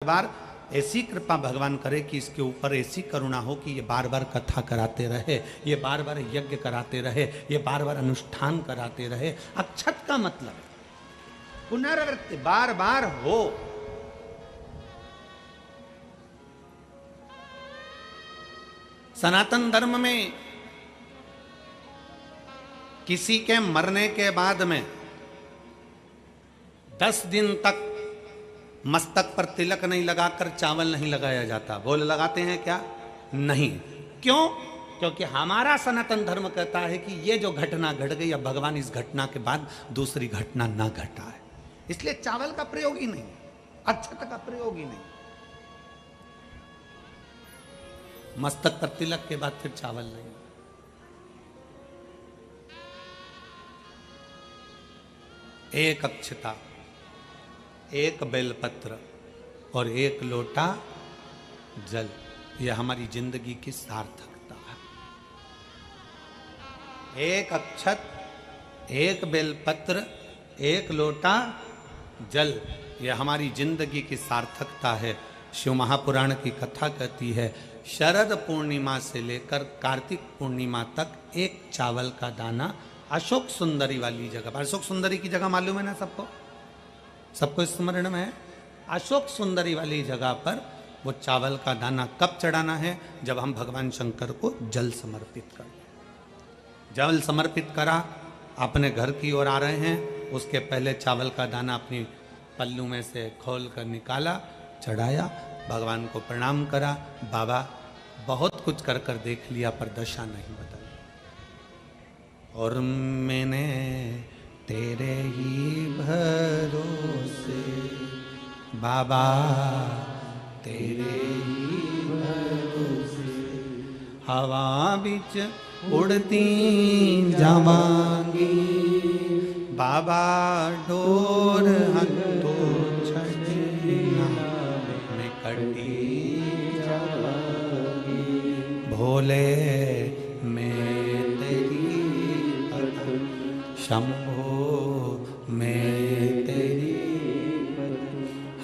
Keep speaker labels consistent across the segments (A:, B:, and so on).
A: बार ऐसी कृपा भगवान करे कि इसके ऊपर ऐसी करुणा हो कि ये बार बार कथा कराते रहे, ये बार बार यज्ञ कराते रहे, ये बार बार अनुष्ठान कराते रहे। अक्षत का मतलब पुनरावृत्ति बार बार हो। सनातन धर्म में किसी के मरने के बाद में 10 दिन तक मस्तक पर तिलक नहीं लगाकर चावल नहीं लगाया जाता। बोल लगाते हैं क्या? नहीं। क्यों? क्योंकि हमारा सनातन धर्म कहता है कि ये जो घटना घट गई, अब भगवान इस घटना के बाद दूसरी घटना ना घटा है, इसलिए चावल का प्रयोग ही नहीं, अक्षत का प्रयोग ही नहीं। मस्तक पर तिलक के बाद फिर चावल नहीं। एक अक्षता, एक बेलपत्र और एक लोटा जल, यह हमारी जिंदगी की सार्थकता है। एक अक्षत, एक बेलपत्र, एक लोटा जल, यह हमारी जिंदगी की सार्थकता है। शिव महापुराण की कथा कहती है शरद पूर्णिमा से लेकर कार्तिक पूर्णिमा तक एक चावल का दाना अशोक सुंदरी वाली जगह पर, अशोक सुंदरी की जगह मालूम है ना सबको, सबको स्मरण में है। अशोक सुंदरी वाली जगह पर वो चावल का दाना कब चढ़ाना है? जब हम भगवान शंकर को जल समर्पित कर, जल समर्पित करा, अपने घर की ओर आ रहे हैं, उसके पहले चावल का दाना अपनी पल्लू में से खोल कर निकाला, चढ़ाया, भगवान को प्रणाम करा। बाबा बहुत कुछ कर कर देख लिया पर दशा नहीं बदली, और मैंने तेरे ही भरोसे बाबा, तेरे ही भरोसे हवा बिच उड़ती जावांगी, बाबा डोर हंतो छड़ना में कटी जावांगी, भोले मैं तेरी शंभो मैं तेरी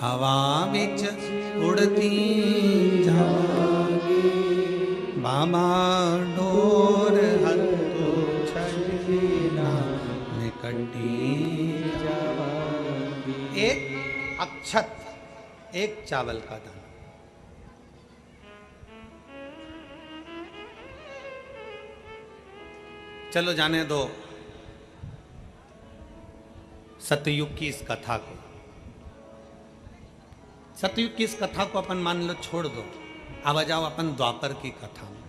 A: हवा बिच उड़ती जावांगी, बाबा डोर हंतो छड़ना में कटी जावांगी। एक अक्षत, एक चावल का दाना। चलो जाने दो सतयुग की इस कथा को, सतयुग की इस कथा को अपन मान लो छोड़ दो, अब आ जाओ अपन द्वापर की कथा में।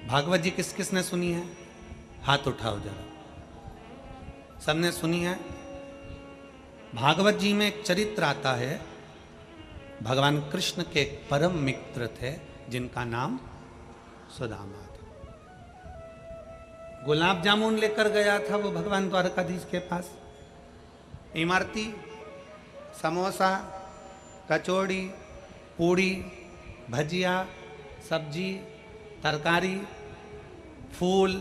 A: भागवत जी किस किस ने सुनी है? हाथ उठाओ जरा, सबने सुनी है। भागवत जी में एक चरित्र आता है, भगवान कृष्ण के एक परम मित्र थे जिनका नाम सुदामा था। गुलाब जामुन लेकर गया था वो भगवान द्वारकाधीश के पास, इमरती, समोसा, कचौड़ी, पूड़ी, भजिया, सब्जी, तरकारी, फूल,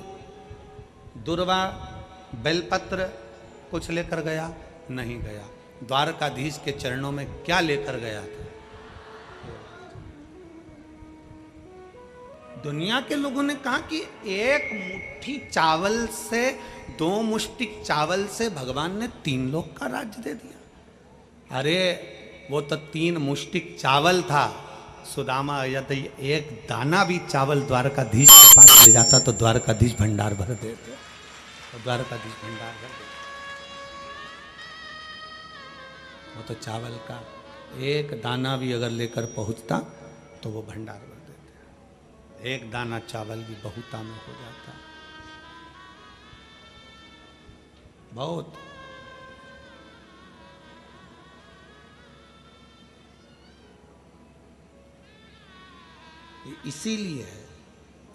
A: दुर्वा, बेलपत्र कुछ लेकर गया? नहीं गया। द्वारकाधीश के चरणों में क्या लेकर गया था? दुनिया के लोगों ने कहा कि एक मुट्ठी चावल से, 2 मुष्टि चावल से भगवान ने 3 लोक का राज्य दे दिया। अरे वो तो 3 मुष्टि चावल था। सुदामा यदि एक दाना भी चावल द्वारकाधीश के पास ले जाता तो द्वारकाधीश भंडार भर देते, तो द्वारकाधीश भंडार भर देते। वो तो चावल का एक दाना भी अगर लेकर पहुंचता तो वो भंडार भर देते। एक दाना चावल भी बहुता में हो जाता। बहुत इसीलिए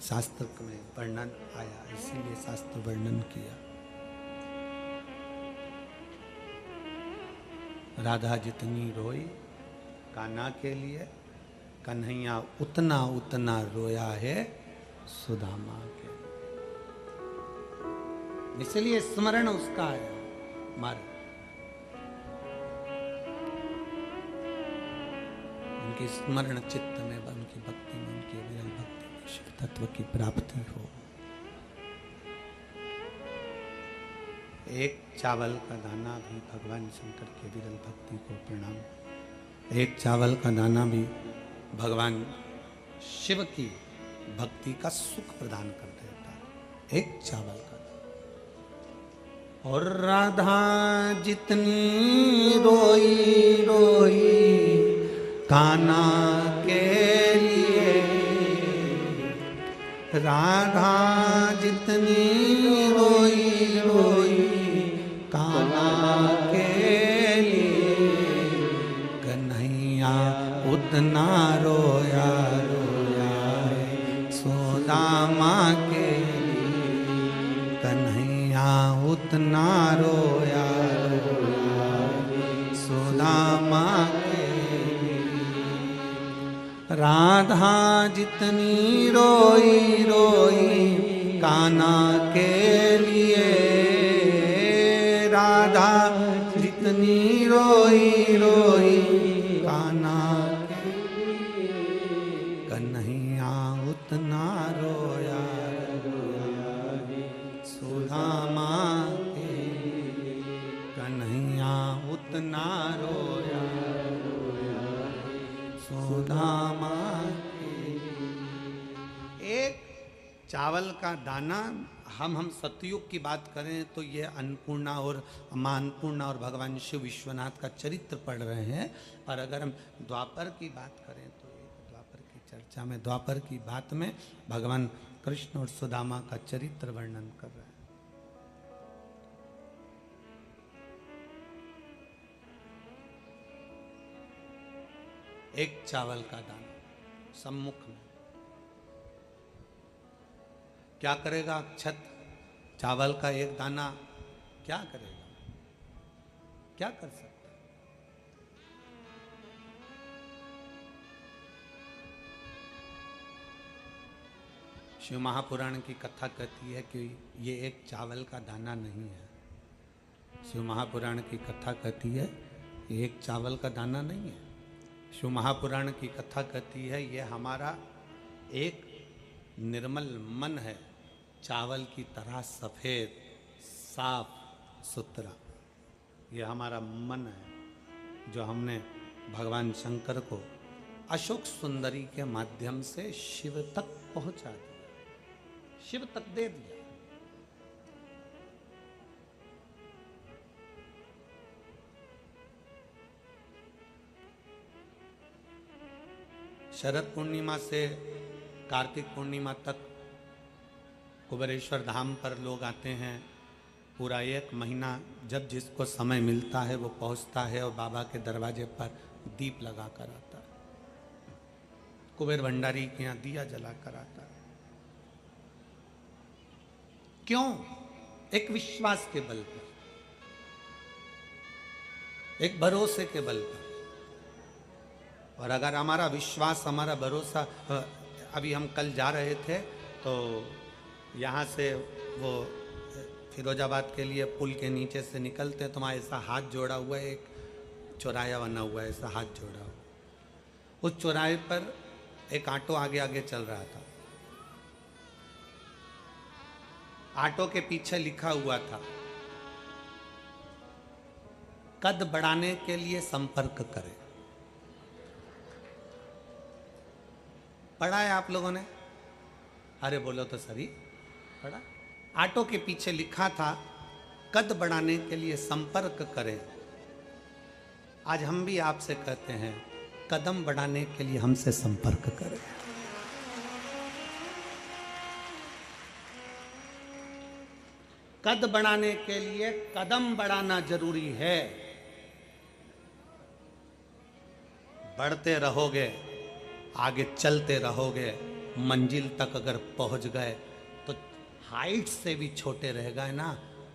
A: शास्त्र में वर्णन आया, इसीलिए शास्त्र वर्णन किया। राधा जितनी रोई कान्हा के लिए, कन्हैया उतना उतना रोया है सुदामा के। इसलिए स्मरण उसका है। मारे उनकी स्मरण चित्त में, उनकी भक्ति में, उनकी विरल भक्ति में शिव तत्व की प्राप्ति हो। एक चावल का दाना भी भगवान शंकर के विरल भक्ति को प्रणाम। एक चावल का दाना भी भगवान शिव की भक्ति का सुख प्रदान कर देता है। एक चावल का। और राधा जितनी रोई रोई कान्हा के लिए, राधा जितनी रोई रोई कान्हा के लिए, कन्हैया उतना रोया रोया सुदामा के लिए, कन्हैया उतना रोया रोया सुदामा के लिए। राधा जितनी रोई रोई कान्हा के लिए, राधा जितनी रोई रोई कान्हा के लिए, कन्हैया उतना रोया सुदामा के लिए, कन्हैया उतना रोया सुदामा के लिए। एक चावल का दाना, हम सतयुग की बात करें तो ये अन्नपूर्णा और मां अन्नपूर्णा और भगवान शिव विश्वनाथ का चरित्र पढ़ रहे हैं। और अगर हम द्वापर की बात करें तो द्वापर की चर्चा में, द्वापर की बात में भगवान कृष्ण और सुदामा का चरित्र वर्णन कर रहे हैं। एक चावल का दाना सम्मुख में क्या करेगा अक्षत? चावल का एक दाना क्या करेगा? क्या कर सकता है? शिव महापुराण की कथा कहती है कि ये एक चावल का दाना नहीं है। शिव महापुराण की कथा कहती है ये एक चावल का दाना नहीं है। शिव महापुराण की कथा कहती है ये हमारा एक निर्मल मन है, चावल की तरह सफेद साफ सुथरा। ये हमारा मन है जो हमने भगवान शंकर को अशोक सुंदरी के माध्यम से शिव तक पहुंचा दिया, शिव तक दे दिया। शरद पूर्णिमा से कार्तिक पूर्णिमा तक कुबेरेश्वर धाम पर लोग आते हैं। पूरा एक महीना जब जिसको समय मिलता है वो पहुंचता है और बाबा के दरवाजे पर दीप लगा कर आता है। कुबेर भंडारी के यहाँ दिया जला कर आता है। क्यों? एक विश्वास के बल पर, एक भरोसे के बल पर। और अगर हमारा विश्वास, हमारा भरोसा, अभी हम कल जा रहे थे तो यहाँ से वो फिरोजाबाद के लिए पुल के नीचे से निकलते तो वहाँ ऐसा हाथ जोड़ा हुआ है, एक चौराया बना हुआ है, ऐसा हाथ जोड़ा हुआ। उस चौराहे पर एक ऑटो आगे आगे चल रहा था। ऑटो के पीछे लिखा हुआ था कद बढ़ाने के लिए संपर्क करें। पढ़ा है आप लोगों ने? अरे बोलो तो सही, पढ़ा? ऑटो के पीछे लिखा था कद बढ़ाने के लिए संपर्क करें। आज हम भी आपसे कहते हैं कदम बढ़ाने के लिए हमसे संपर्क करें। कद बढ़ाने के लिए कदम बढ़ाना जरूरी है। बढ़ते रहोगे, आगे चलते रहोगे, मंजिल तक अगर पहुंच गए तो हाइट से भी छोटे रह गए ना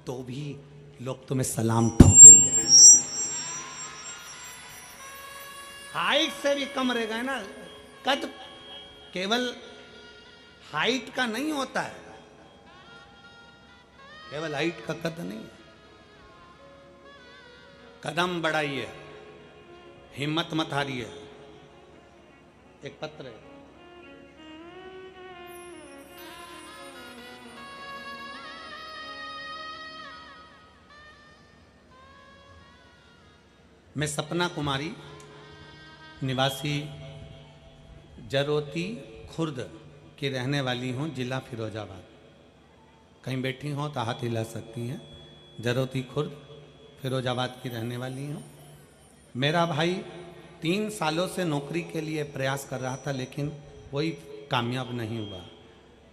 A: तो भी लोग तुम्हें सलाम ठोकेंगे। हाइट से भी कम रह गए ना, कद केवल हाइट का नहीं होता है, केवल हाइट का कद नहीं है। कदम बढ़ाइए, हिम्मत मत हारिए, एक पत्र है। मैं सपना कुमारी निवासी जरोती खुर्द की रहने वाली हूँ, जिला फिरोजाबाद। कहीं बैठी हो तो हाथ हिला सकती हैं। जरोती खुर्द फिरोजाबाद की रहने वाली हूँ। मेरा भाई 3 सालों से नौकरी के लिए प्रयास कर रहा था, लेकिन वही कामयाब नहीं हुआ।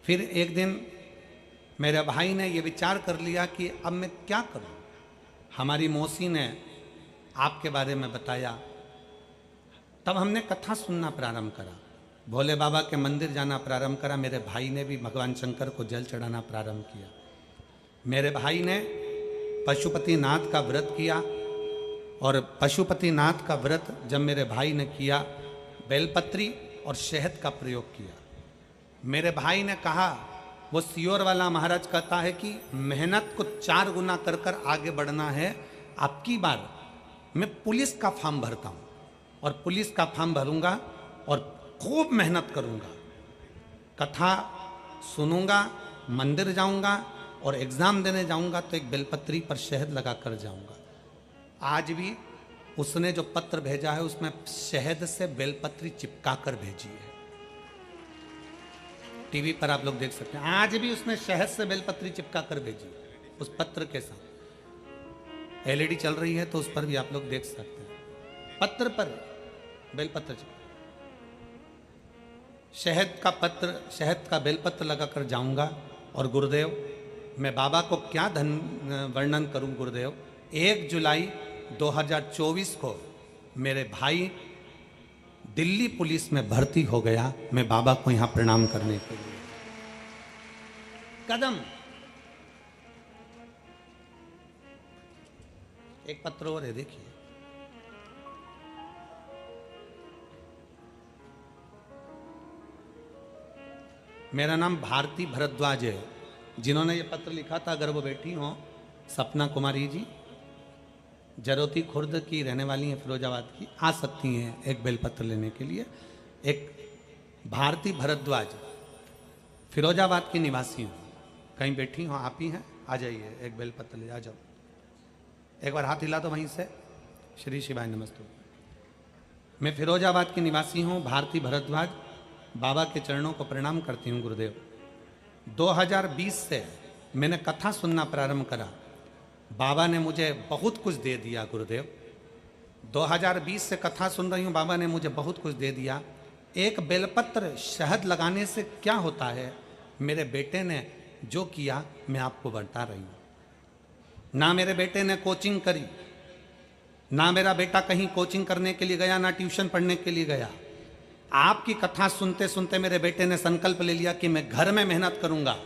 A: फिर एक दिन मेरे भाई ने ये विचार कर लिया कि अब मैं क्या करूं। हमारी मौसी ने आपके बारे में बताया, तब हमने कथा सुनना प्रारंभ करा, भोले बाबा के मंदिर जाना प्रारंभ करा। मेरे भाई ने भी भगवान शंकर को जल चढ़ाना प्रारंभ किया। मेरे भाई ने पशुपतिनाथ का व्रत किया, और पशुपतिनाथ का व्रत जब मेरे भाई ने किया, बेलपत्री और शहद का प्रयोग किया। मेरे भाई ने कहा, वो सियोर वाला महाराज कहता है कि मेहनत को 4 गुना कर कर आगे बढ़ना है। आपकी बार मैं पुलिस का फॉर्म भरता हूँ, और पुलिस का फॉर्म भरूंगा और खूब मेहनत करूंगा, कथा सुनूंगा, मंदिर जाऊंगा और एग्जाम देने जाऊंगा तो एक बेलपत्री पर शहद लगा कर जाऊंगा। आज भी उसने जो पत्र भेजा है उसमें शहद से बेलपत्री चिपका कर भेजी है। टीवी पर आप लोग देख सकते हैं, आज भी उसने शहद से बेलपत्री चिपका कर भेजी है उस पत्र के साथ। एलईडी चल रही है तो उस पर भी आप लोग देख सकते हैं, पत्र पर बेलपत्र चिपका, शहद का पत्र, शहद का बेलपत्र लगाकर जाऊंगा। और गुरुदेव, मैं बाबा को क्या वर्णन करूं गुरुदेव। 1 जुलाई 2024 को मेरे भाई दिल्ली पुलिस में भर्ती हो गया। मैं बाबा को यहां प्रणाम करने के लिए कदम। एक पत्र और है, देखिए। मेरा नाम भारती भरद्वाज है। जिन्होंने ये पत्र लिखा था, अगर वो बैठी हो, सपना कुमारी जी, जरोती खुर्द की रहने वाली हैं, फिरोजाबाद की, आ सकती हैं एक बेलपत्र लेने के लिए। एक भारती भरद्वाज फिरोजाबाद की निवासी हूँ, कहीं बैठी हो, आप ही हैं, आ जाइए, एक बेलपत्र ले आ जाओ। एक बार हाथ हिला दो वहीं से। श्री शिवाय नमस्ते। मैं फिरोजाबाद की निवासी हूँ, भारती भरद्वाज। बाबा के चरणों को प्रणाम करती हूँ गुरुदेव। 2020 से मैंने कथा सुनना प्रारंभ करा। बाबा ने मुझे बहुत कुछ दे दिया गुरुदेव। 2020 से कथा सुन रही हूँ, बाबा ने मुझे बहुत कुछ दे दिया। एक बेलपत्र शहद लगाने से क्या होता है, मेरे बेटे ने जो किया मैं आपको बता रही हूँ। ना मेरे बेटे ने कोचिंग करी, ना मेरा बेटा कहीं कोचिंग करने के लिए गया, ना ट्यूशन पढ़ने के लिए गया। आपकी कथा सुनते सुनते मेरे बेटे ने संकल्प ले लिया कि मैं घर में मेहनत करूंगा।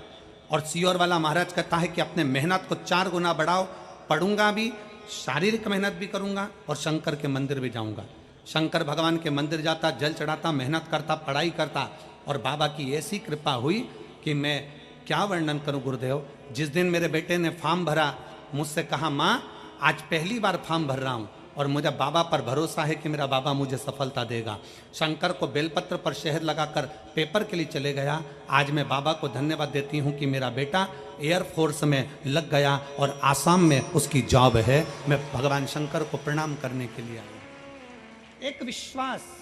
A: और सियोर वाला महाराज कहता है कि अपने मेहनत को 4 गुना बढ़ाओ। पढ़ूंगा भी, शारीरिक मेहनत भी करूंगा, और शंकर के मंदिर भी जाऊंगा। शंकर भगवान के मंदिर जाता, जल चढ़ाता, मेहनत करता, पढ़ाई करता। और बाबा की ऐसी कृपा हुई कि मैं क्या वर्णन करूं गुरुदेव। जिस दिन मेरे बेटे ने फॉर्म भरा, मुझसे कहा, माँ आज पहली बार फॉर्म भर रहा हूं और मुझे बाबा पर भरोसा है कि मेरा बाबा मुझे सफलता देगा। शंकर को बेलपत्र पर शहद लगाकर पेपर के लिए चले गया। आज मैं बाबा को धन्यवाद देती हूँ कि मेरा बेटा एयरफोर्स में लग गया और आसाम में उसकी जॉब है। मैं भगवान शंकर को प्रणाम करने के लिए आया। एक विश्वास,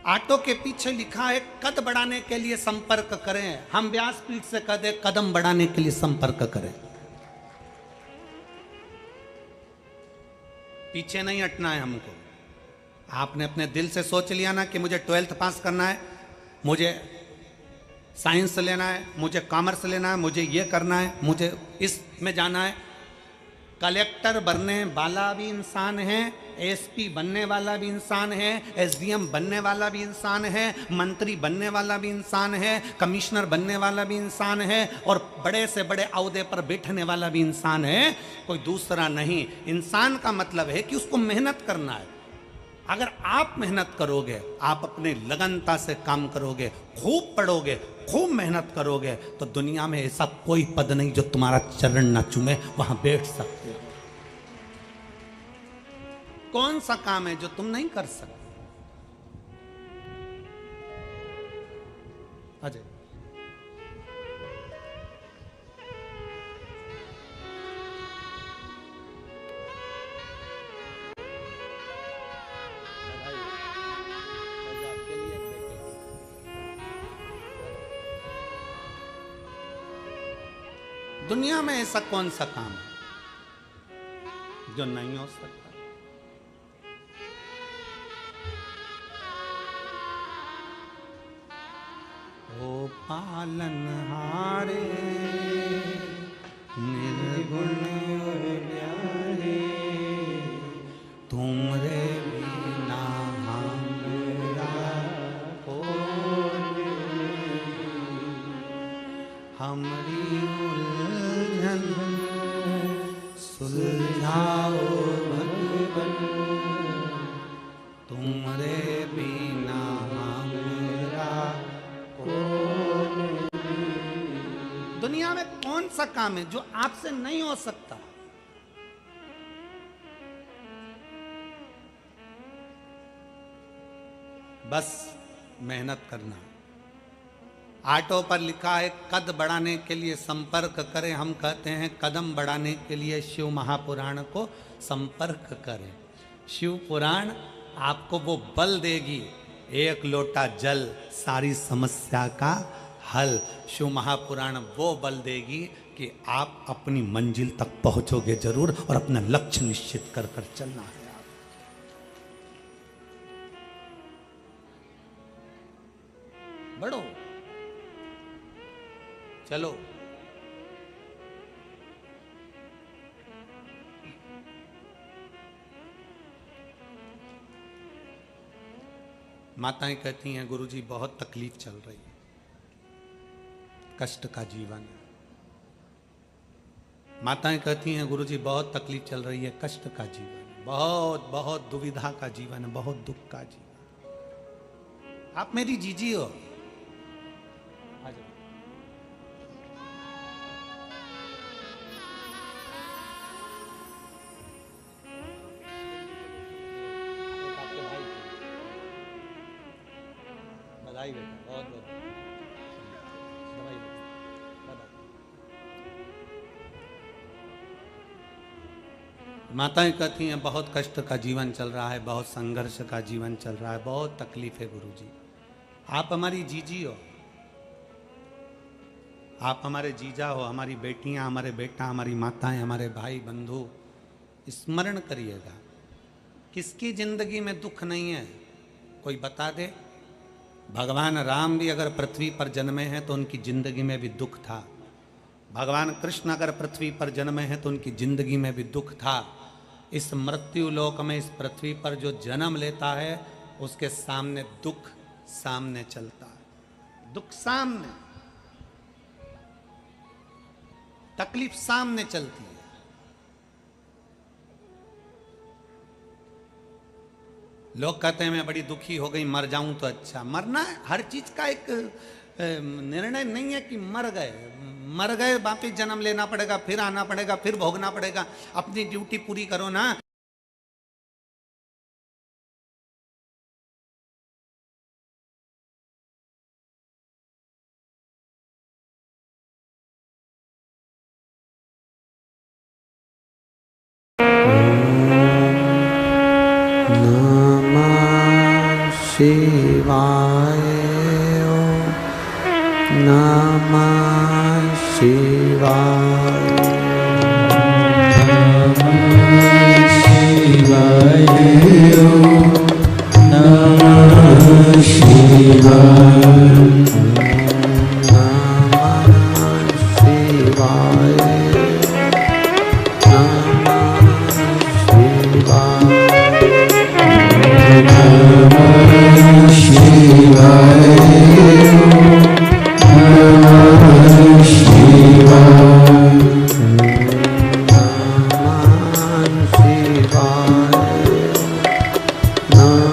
A: ऑटो के पीछे लिखा है, कद बढ़ाने के लिए संपर्क करें। हम व्यासपीठ से कह दे, कदम बढ़ाने के लिए संपर्क करें। पीछे नहीं हटना है हमको। आपने अपने दिल से सोच लिया ना कि मुझे 12th पास करना है, मुझे साइंस लेना है, मुझे कॉमर्स लेना है, मुझे ये करना है, मुझे इसमें जाना है। कलेक्टर बनने वाला भी इंसान है, एसपी बनने वाला भी इंसान है, एसडीएम बनने वाला भी इंसान है, मंत्री बनने वाला भी इंसान है, कमिश्नर बनने वाला भी इंसान है, और बड़े से बड़े अहदे पर बैठने वाला भी इंसान है। कोई दूसरा नहीं। इंसान का मतलब है कि उसको मेहनत करना है। अगर आप मेहनत करोगे, आप अपने लगनता से काम करोगे, खूब पढ़ोगे, खूब मेहनत करोगे, तो दुनिया में ऐसा कोई पद नहीं जो तुम्हारा चरण ना चूमे, वहां बैठ सकते हो। कौन सा काम है जो तुम नहीं कर सकते? अजय, दुनिया में ऐसा कौन सा काम है जो नहीं हो सकता? ओ पालनहारे निर्गुण प्यारे, तुमरे बिना हमरा कोई, हमरी उलझन सुलझाओ भगवन, तुमरे बिना हमरा कोई। दुनिया में कौन सा काम है जो आपसे नहीं हो सकता? बस मेहनत करना। आटो पर लिखा है कद बढ़ाने के लिए संपर्क करें, हम कहते हैं कदम बढ़ाने के लिए शिव महापुराण को संपर्क करें। शिव पुराण आपको वो बल देगी, एक लोटा जल सारी समस्या का हल। शिव महापुराण वो बल देगी कि आप अपनी मंजिल तक पहुंचोगे जरूर, और अपना लक्ष्य निश्चित कर कर चलना है। आप बढ़ो, चलो। माताएं कहती हैं गुरुजी बहुत तकलीफ चल रही है, कष्ट का जीवन है। माताएं कहती हैं गुरुजी बहुत तकलीफ चल रही है, कष्ट का जीवन है, बहुत बहुत दुविधा का जीवन है, बहुत दुख का जीवन। आप मेरी जीजी हो, आ जाओ। आपके भाई बधाई बेटा, बहुत बहुत बधाई बेटा, बधाई। माताएं कहती हैं बहुत कष्ट का जीवन चल रहा है, बहुत संघर्ष का जीवन चल रहा है, बहुत तकलीफ है गुरुजी। आप हमारी जीजी हो, आप हमारे जीजा हो, हमारी बेटियां, हमारे बेटा, हमारी माताएं, हमारे भाई बंधु। स्मरण करिएगा, किसकी जिंदगी में दुख नहीं है? कोई बता दे। भगवान राम भी अगर पृथ्वी पर जन्मे हैं तो उनकी जिंदगी में भी दुख था। भगवान कृष्ण अगर पृथ्वी पर जन्मे हैं तो उनकी जिंदगी में भी दुख था। इस मृत्यु लोक में, इस पृथ्वी पर जो जन्म लेता है उसके सामने दुख सामने चलता है, दुख सामने, तकलीफ सामने चलती है। लोग कहते हैं मैं बड़ी दुखी हो गई, मर जाऊं तो अच्छा। मरना हर चीज का एक निर्णय नहीं है कि मर गए वापिस जन्म लेना पड़ेगा, फिर आना पड़ेगा, फिर भोगना पड़ेगा। अपनी ड्यूटी पूरी करो ना। नमः शिवाय, नमः शिवाय, नमः शिवाय, नमः शिवाय,
B: No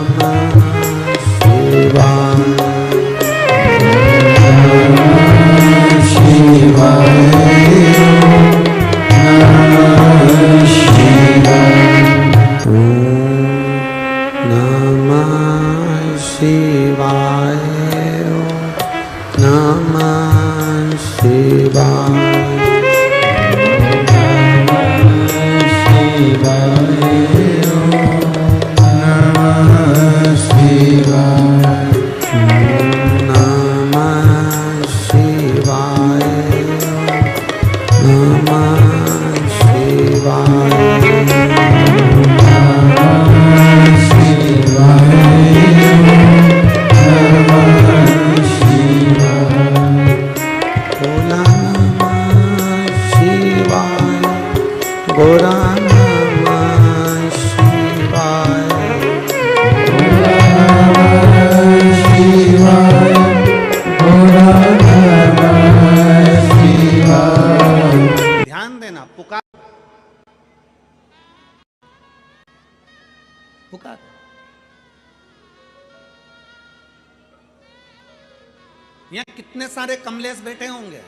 A: पुकार। यहां कितने सारे कमलेश बैठे होंगे।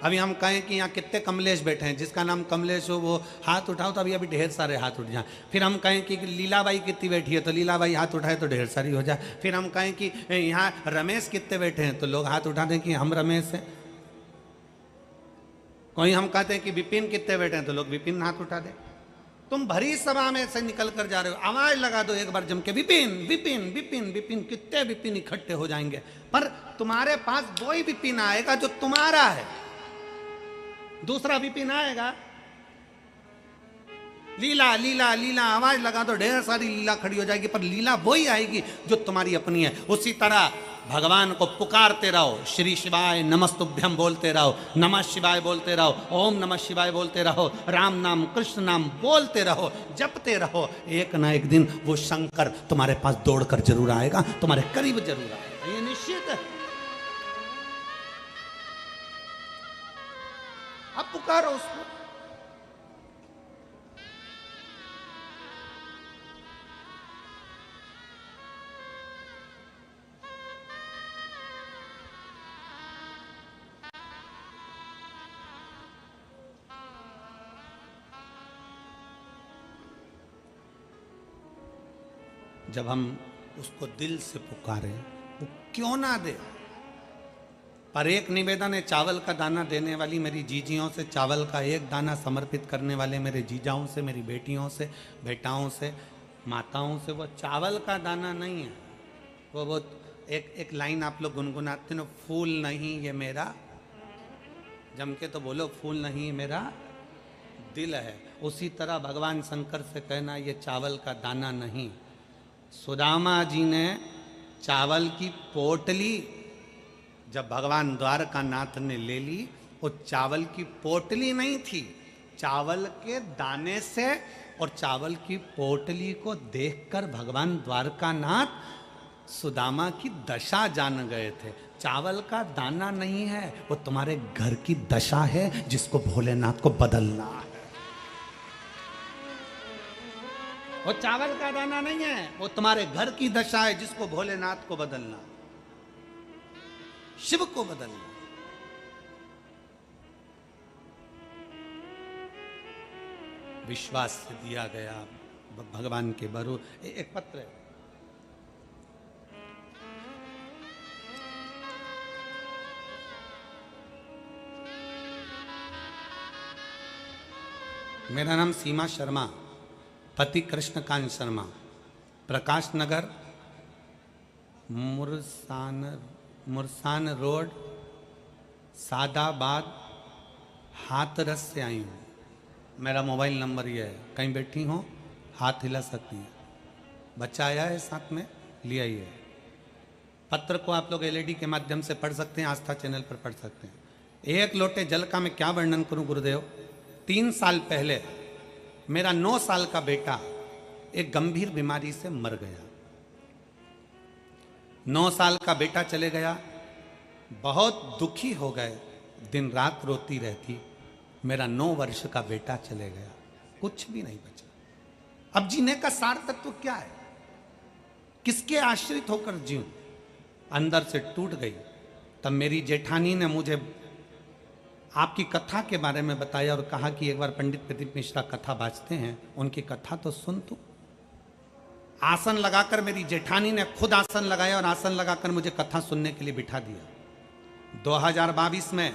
A: अभी हम कहें कि यहाँ कितने कमलेश बैठे हैं, जिसका नाम कमलेश हो वो हाथ उठाओ, तो अभी ढेर सारे हाथ उठ जाए। फिर हम कहें कि लीलाबाई कितनी बैठी है, तो लीलाबाई हाथ उठाए तो ढेर सारी हो जाए। फिर हम कहें कि यहाँ रमेश कितने बैठे हैं, तो लोग हाथ उठा दें कि हम रमेश हैं। कोई हम कहते हैं कि विपिन कितने बैठे हैं, तो लोग विपिन हाथ उठा दें। तुम भरी सभा में से निकल कर जा रहे हो, आवाज लगा दो एक बार जम के, विपिन विपिन विपिन विपिन, कितने विपिन इकट्ठे हो जाएंगे। पर तुम्हारे पास वही विपिन आएगा जो तुम्हारा है, दूसरा विपिन आएगा। लीला लीला लीला आवाज लगा दो, ढेर सारी लीला खड़ी हो जाएगी, पर लीला वही आएगी जो तुम्हारी अपनी है। उसी तरह भगवान को पुकारते रहो, श्री शिवाय नमस्तुभ्यम बोलते रहो, नमः शिवाय बोलते रहो, ओम नमः शिवाय बोलते रहो, राम नाम कृष्ण नाम बोलते रहो, जपते रहो। एक ना एक दिन वो शंकर तुम्हारे पास दौड़कर जरूर आएगा, तुम्हारे करीब जरूर आएगा, ये निश्चित है। अब पुकारो उसको। जब हम उसको दिल से पुकारे, वो क्यों ना दे। पर एक निवेदन है, चावल का दाना देने वाली मेरी जीजियों से, चावल का एक दाना समर्पित करने वाले मेरे जीजाओं से, मेरी बेटियों से, बेटाओं से, माताओं से, वो चावल का दाना नहीं है। वो एक लाइन आप लोग गुनगुनाते ना, फूल नहीं ये मेरा, जम के तो बोलो, फूल नहीं मेरा दिल है। उसी तरह भगवान शंकर से कहना, ये चावल का दाना नहीं। सुदामा जी ने चावल की पोटली जब भगवान द्वारका नाथ ने ले ली, वो चावल की पोटली नहीं थी, चावल के दाने से और चावल की पोटली को देखकर भगवान द्वारका नाथ सुदामा की दशा जान गए थे। चावल का दाना नहीं है, वो तुम्हारे घर की दशा है जिसको भोलेनाथ को बदलना है। वो चावल का दाना नहीं है, वो तुम्हारे घर की दशा है जिसको भोलेनाथ को बदलना, शिव को बदलना। विश्वास से दिया गया भगवान के बरू। एक पत्र है, मेरा नाम सीमा शर्मा, पति कृष्णकांत शर्मा, प्रकाश नगर, मुरसान रोड, सादाबाद, हाथरस से आई हूँ। मेरा मोबाइल नंबर ये है, कहीं बैठी हो हाथ हिला सकती हैं। बच्चा आया है साथ में, ले आइए। पत्र को आप लोग एलईडी के माध्यम से पढ़ सकते हैं, आस्था चैनल पर पढ़ सकते हैं। एक लोटे जल का मैं क्या वर्णन करूं गुरुदेव। 3 साल पहले मेरा 9 साल का बेटा एक गंभीर बीमारी से मर गया। 9 साल का बेटा चले गया, बहुत दुखी हो गए, दिन रात रोती रहती। मेरा 9 वर्ष का बेटा चले गया, कुछ भी नहीं बचा। अब जीने का सार तत्व क्या है, किसके आश्रित होकर जीऊं, अंदर से टूट गई। तब मेरी जेठानी ने मुझे आपकी कथा के बारे में बताया और कहा कि एक बार पंडित प्रदीप मिश्रा कथा बाँचते हैं, उनकी कथा तो सुन तू। आसन लगाकर मेरी जेठानी ने खुद आसन लगाया और आसन लगाकर मुझे कथा सुनने के लिए बिठा दिया। 2022 में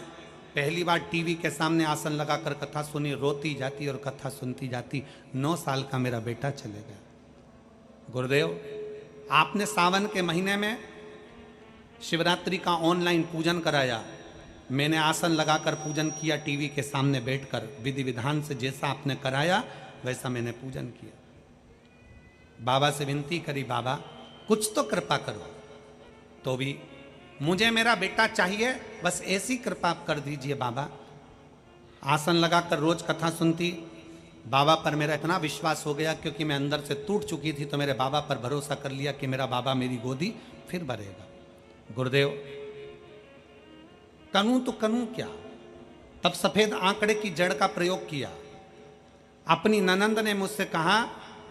A: पहली बार टीवी के सामने आसन लगाकर कथा सुनी, रोती जाती और कथा सुनती जाती। 9 साल का मेरा बेटा चले गया। गुरुदेव, आपने सावन के महीने में शिवरात्रि का ऑनलाइन पूजन कराया, मैंने आसन लगाकर पूजन किया, टीवी के सामने बैठकर विधि विधान से जैसा आपने कराया वैसा मैंने पूजन किया। बाबा से विनती करी, बाबा कुछ तो कृपा करो, तो भी मुझे मेरा बेटा चाहिए, बस ऐसी कृपा आप कर दीजिए बाबा। आसन लगाकर रोज कथा सुनती। बाबा पर मेरा इतना विश्वास हो गया, क्योंकि मैं अंदर से टूट चुकी थी, तो मेरे बाबा पर भरोसा कर लिया कि मेरा बाबा मेरी गोदी फिर भरेगा। गुरुदेव, करूं तो करूं क्या? तब सफेद आंकड़े की जड़ का प्रयोग किया। अपनी ननंद ने मुझसे कहा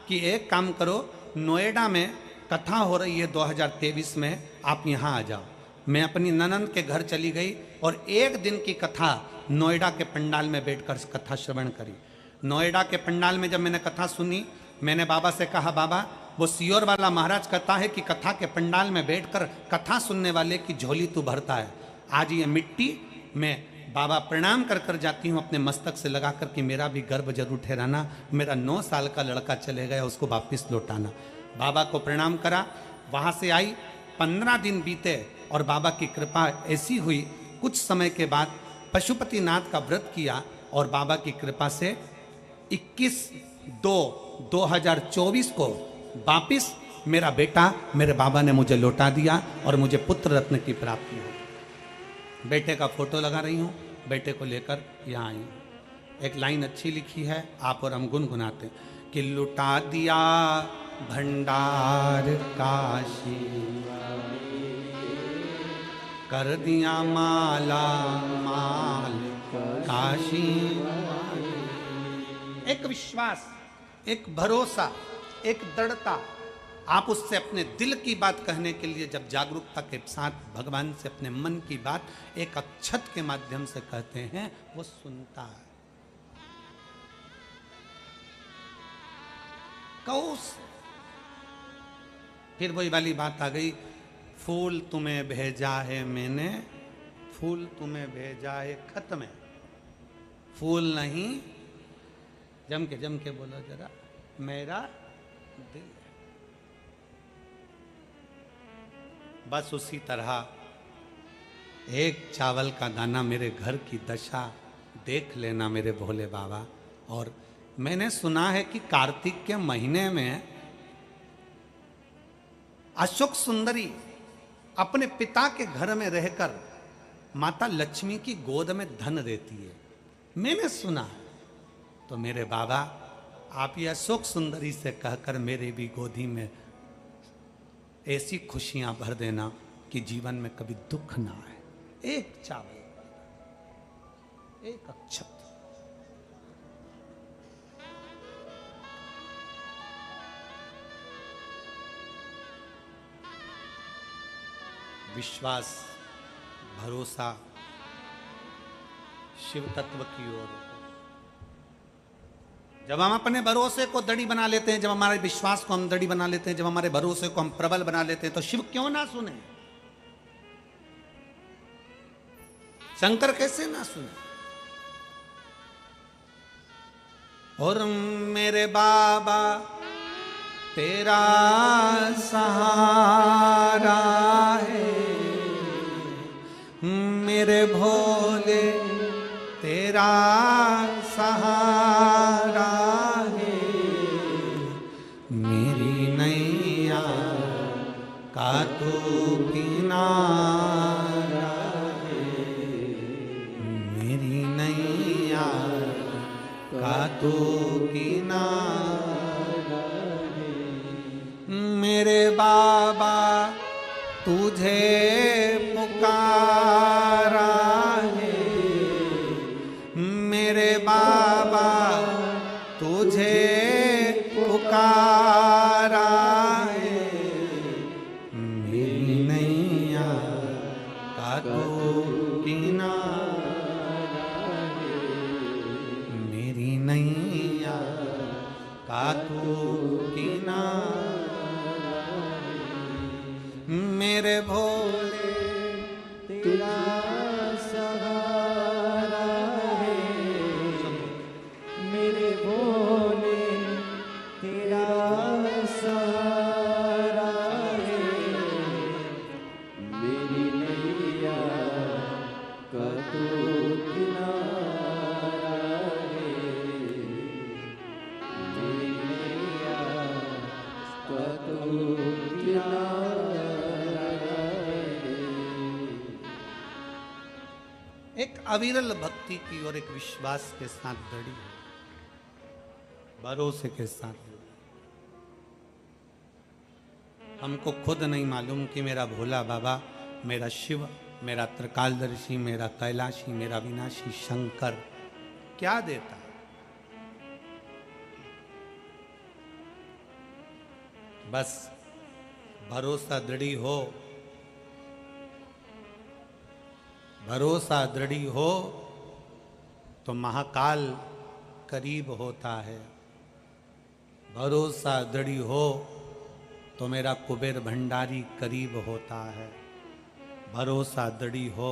A: कि एक काम करो, नोएडा में कथा हो रही है 2023 में, आप यहां आ जाओ। मैं अपनी ननंद के घर चली गई और एक दिन की कथा नोएडा के पंडाल में बैठकर कथा श्रवण करी। नोएडा के पंडाल में जब मैंने कथा सुनी, मैंने बाबा से कहा, बाबा वो सियोर वाला महाराज कहता है कि कथा के पंडाल में बैठकर कथा सुनने वाले की झोली तू भरता है। आज ये मिट्टी मैं बाबा प्रणाम कर कर जाती हूँ अपने मस्तक से लगा कर कि मेरा भी गर्भ जरूर ठहराना, मेरा 9 साल का लड़का चले गया, उसको वापस लौटाना। बाबा को प्रणाम करा, वहाँ से आई, 15 दिन बीते और बाबा की कृपा ऐसी हुई, कुछ समय के बाद पशुपतिनाथ का व्रत किया और बाबा की कृपा से 21/2/2024 को वापिस मेरा बेटा मेरे बाबा ने मुझे लौटा दिया और मुझे पुत्र रत्न की प्राप्ति हो। बेटे का फोटो लगा रही हूँ, बेटे को लेकर यहाँ आई हूँ। एक लाइन अच्छी लिखी है, आप और हम गुनगुनाते हैं कि लुटा दिया भंडार काशी, कर दिया माला माल काशी। एक विश्वास, एक भरोसा, एक दृढ़ता, आप उससे अपने दिल की बात कहने के लिए जब जागरूकता के साथ भगवान से अपने मन की बात एक अक्षत के माध्यम से कहते हैं, वो सुनता है। कौस फिर वही वाली बात आ गई, फूल तुम्हें भेजा है मैंने, फूल तुम्हें भेजा है खत में, फूल नहीं, जम के बोलो जरा, मेरा दिल। बस उसी तरह एक चावल का दाना मेरे घर की दशा देख लेना मेरे भोले बाबा। और मैंने सुना है कि कार्तिक के महीने में अशोक सुंदरी अपने पिता के घर में रहकर माता लक्ष्मी की गोद में धन देती है, मैंने सुना है। तो मेरे बाबा, आप ये अशोक सुंदरी से कहकर मेरे भी गोदी में ऐसी खुशियां भर देना कि जीवन में कभी दुख ना आए। एक चावल, एक अक्षत। विश्वास, भरोसा शिव तत्व की ओर। जब हम अपने भरोसे को दड़ी बना लेते हैं, जब हमारे विश्वास को हम दड़ी बना लेते हैं, जब हमारे भरोसे को हम प्रबल बना लेते हैं, तो शिव क्यों ना सुने? शंकर कैसे ना सुने? और मेरे बाबा तेरा सहारा है, मेरे भोले तेरा सहारा है, मेरी नैया का तू किनारा है, मेरी नैया का तू किनारा है। मेरे बाबा तुझे पुकारा है, मेरे बाबा तुझे पुकारा है, मेरी नैया का तू किनारा है, मेरी नैया का तू किनारा।
B: तेरा सहारा है मेरे भोले, तेरा सहारा है मेरी नैया का तू किनारा है, मेरी नैया का तू किनारा है।
A: एक अविरल भक्ति की और एक विश्वास के साथ दृढ़ी, भरोसे के साथ। हमको खुद नहीं मालूम कि मेरा भोला बाबा, मेरा शिव, मेरा त्रिकालदर्शी, मेरा कैलाशी, मेरा विनाशी शंकर क्या देता है। बस भरोसा दृढ़ी हो, भरोसा दृढ़ी हो तो महाकाल करीब होता है। भरोसा दृढ़ी हो तो मेरा कुबेर भंडारी करीब होता है। भरोसा दृढ़ी हो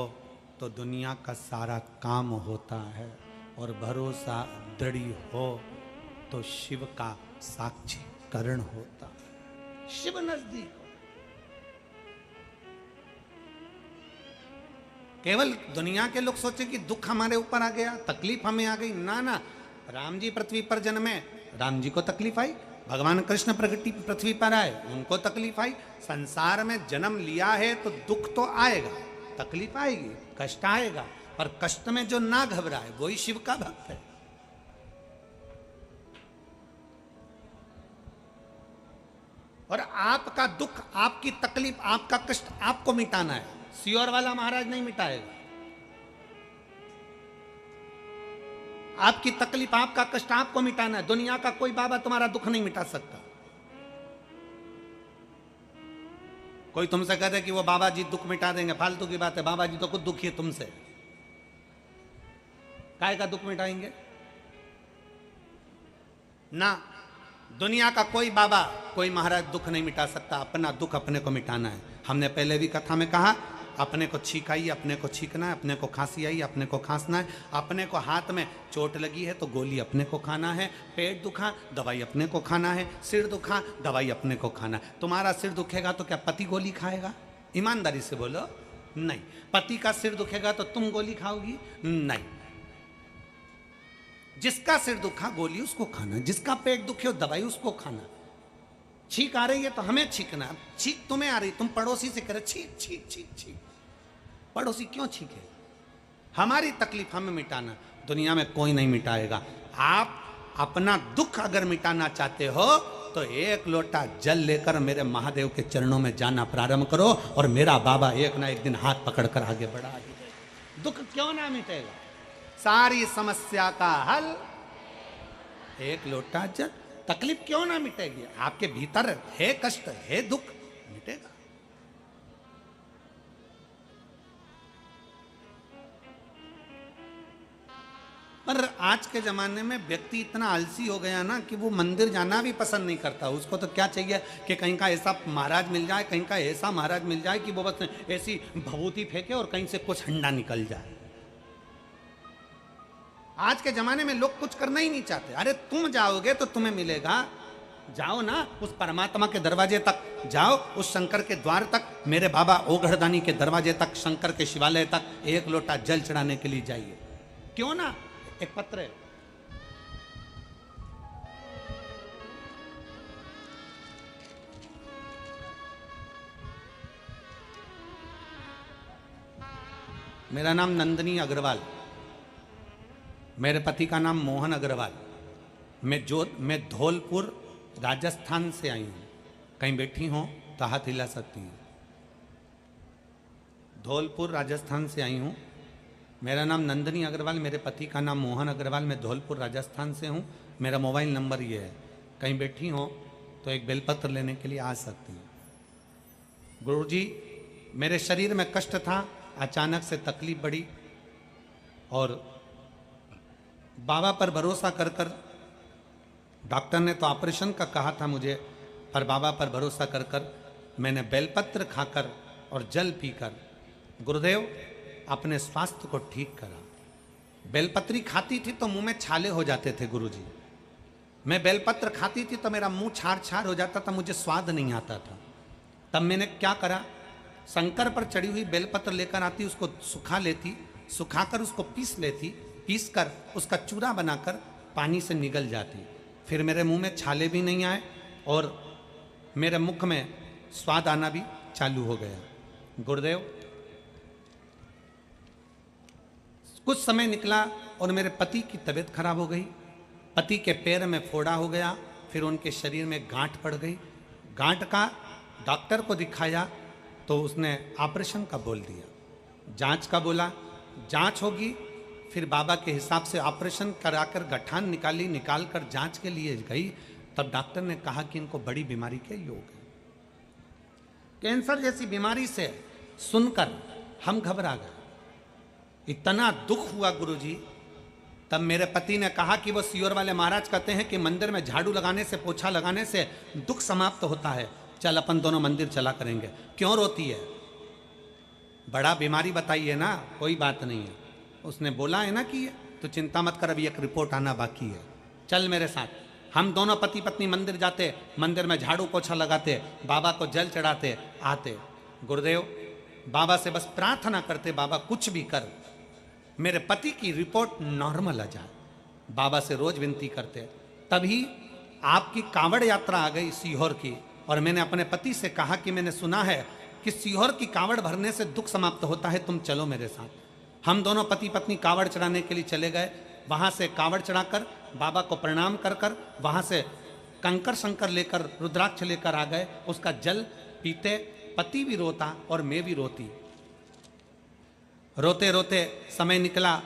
A: तो दुनिया का सारा काम होता है। और भरोसा दृढ़ी हो तो शिव का साक्षीकरण होता है। शिव नजदीक हो। केवल दुनिया के लोग सोचे कि दुख हमारे ऊपर आ गया, तकलीफ हमें आ गई। ना ना, राम जी पृथ्वी पर जन्मे, राम जी को तकलीफ आई। भगवान कृष्ण प्रगति पृथ्वी पर आए, उनको तकलीफ आई। संसार में जन्म लिया है तो दुख तो आएगा, तकलीफ आएगी, कष्ट आएगा, पर कष्ट में जो ना घबराए वही शिव का भक्त है। और आपका दुख, आपकी तकलीफ, आपका कष्ट आपको मिटाना है। सियोर वाला महाराज नहीं मिटाएगा। आपकी तकलीफ, आपका कष्ट आपको मिटाना है। दुनिया का कोई बाबा तुम्हारा दुख नहीं मिटा सकता। कोई तुमसे कह दे कि वो बाबा जी दुख मिटा देंगे, फालतू की बात है। बाबा जी तो खुद दुखी है तुमसे, काय का दुख मिटाएंगे ना। दुनिया का कोई बाबा, कोई महाराज दुख नहीं मिटा सकता। अपना दुख अपने को मिटाना है। हमने पहले भी कथा में कहा, अपने को छींक आई, अपने को छींकना है। अपने को खांसी आई, अपने को खांसना है। अपने को हाथ में चोट लगी है तो गोली अपने को खाना है। पेट दुखा, दवाई अपने को खाना है। सिर दुखा, दवाई अपने को खाना है। तुम्हारा सिर दुखेगा तो क्या पति गोली खाएगा? ईमानदारी से बोलो, नहीं। पति का सिर दुखेगा तो तुम गोली खाओगी? नहीं। जिसका सिर दुखा गोली उसको खाना, जिसका पेट दुखे दवाई उसको खाना। छींक आ रही है तो हमें छींकना। छींक तुम्हें आ रही, तुम पड़ोसी से करे छींक छींक छींक छींक। पड़ोसी क्यों छींके? हमारी तकलीफ हमें मिटाना, दुनिया में कोई नहीं मिटाएगा। आप अपना दुख अगर मिटाना चाहते हो तो एक लोटा जल लेकर मेरे महादेव के चरणों में जाना प्रारंभ करो और मेरा बाबा एक ना एक दिन हाथ पकड़कर आगे बढ़ा देगा। दुख क्यों ना मिटेगा? सारी समस्या का हल एक लोटा जल। तकलीफ क्यों ना मिटेगी? आपके भीतर है कष्ट, है दुख, मिटेगा। पर आज के जमाने में व्यक्ति इतना आलसी हो गया ना कि वो मंदिर जाना भी पसंद नहीं करता। उसको तो क्या चाहिए कि कहीं का ऐसा महाराज मिल जाए, कहीं का ऐसा महाराज मिल जाए कि वो बस ऐसी भभूति फेंके और कहीं से कुछ हंडा निकल जाए। आज के जमाने में लोग कुछ करना ही नहीं चाहते। अरे तुम जाओगे तो तुम्हें मिलेगा। जाओ ना उस परमात्मा के दरवाजे तक, जाओ उस शंकर के द्वार तक, मेरे बाबा ओघड़दानी के दरवाजे तक, शंकर के शिवालय तक एक लोटा जल चढ़ाने के लिए जाइए। क्यों ना? एक पत्र है, मेरा नाम नंदनी अग्रवाल, मेरे पति का नाम मोहन अग्रवाल। मैं धौलपुर राजस्थान से आई हूँ। कहीं बैठी हो तो हाथ हिला सकती हूँ। धौलपुर राजस्थान से आई हूँ। मेरा नाम नंदनी अग्रवाल, मेरे पति का नाम मोहन अग्रवाल। मैं धौलपुर राजस्थान से हूँ। मेरा मोबाइल नंबर ये है। कहीं बैठी हो तो एक बेलपत्र लेने के लिए आ सकती हूँ। गुरुजी, मेरे शरीर में कष्ट था, अचानक से तकलीफ बढ़ी और बाबा पर भरोसा कर कर, डॉक्टर ने तो ऑपरेशन का कहा था मुझे, पर बाबा पर भरोसा कर कर मैंने बेलपत्र खाकर और जल पीकर गुरुदेव अपने स्वास्थ्य को ठीक करा। बेलपत्री खाती थी तो मुंह में छाले हो जाते थे गुरुजी। मैं बेलपत्र खाती थी तो मेरा मुंह छार छार हो जाता था, मुझे स्वाद नहीं आता था। तब मैंने क्या करा, शंकर पर चढ़ी हुई बेलपत्र लेकर आती, उसको सुखा लेती, सुखाकर उसको पीस लेती, पीस कर उसका चूरा बनाकर पानी से निगल जाती। फिर मेरे मुंह में छाले भी नहीं आए और मेरे मुख में स्वाद आना भी चालू हो गया। गुरुदेव कुछ समय निकला और मेरे पति की तबीयत खराब हो गई। पति के पैर में फोड़ा हो गया, फिर उनके शरीर में गांठ पड़ गई। गांठ का डॉक्टर को दिखाया तो उसने ऑपरेशन का बोल दिया। जांच का बोला, जांच होगी, फिर बाबा के हिसाब से ऑपरेशन कराकर गठान निकाली, निकालकर जांच के लिए गई। तब डॉक्टर ने कहा कि इनको बड़ी बीमारी के योग है। कैंसर जैसी बीमारी से सुनकर हम घबरा गए, इतना दुख हुआ गुरुजी। तब मेरे पति ने कहा कि वो सियोर वाले महाराज कहते हैं कि मंदिर में झाड़ू लगाने से, पोछा लगाने से दुख समाप्त होता है, चल अपन दोनों मंदिर चला करेंगे। क्यों रोती है, बड़ा बीमारी बताइए ना, कोई बात नहीं है। उसने बोला है ना कि तो चिंता मत कर, अभी एक रिपोर्ट आना बाकी है, चल मेरे साथ। हम दोनों पति पत्नी मंदिर जाते, मंदिर में झाड़ू पोछा लगाते, बाबा को जल चढ़ाते, आते। गुरुदेव बाबा से बस प्रार्थना करते, बाबा कुछ भी कर, मेरे पति की रिपोर्ट नॉर्मल आ जाए। बाबा से रोज विनती करते। तभी आपकी कांवड़ यात्रा आ गई सीहोर की, और मैंने अपने पति से कहा कि मैंने सुना है कि सीहोर की कांवड़ भरने से दुख समाप्त होता है, तुम चलो मेरे साथ। हम दोनों पति पत्नी कांवड़ चढ़ाने के लिए चले गए। वहां से कांवड़ चढ़ाकर बाबा को प्रणाम कर कर वहां से कंकर शंकर लेकर, रुद्राक्ष लेकर आ गए। उसका जल पीते पति भी रोता और मैं भी रोती। रोते रोते समय निकला,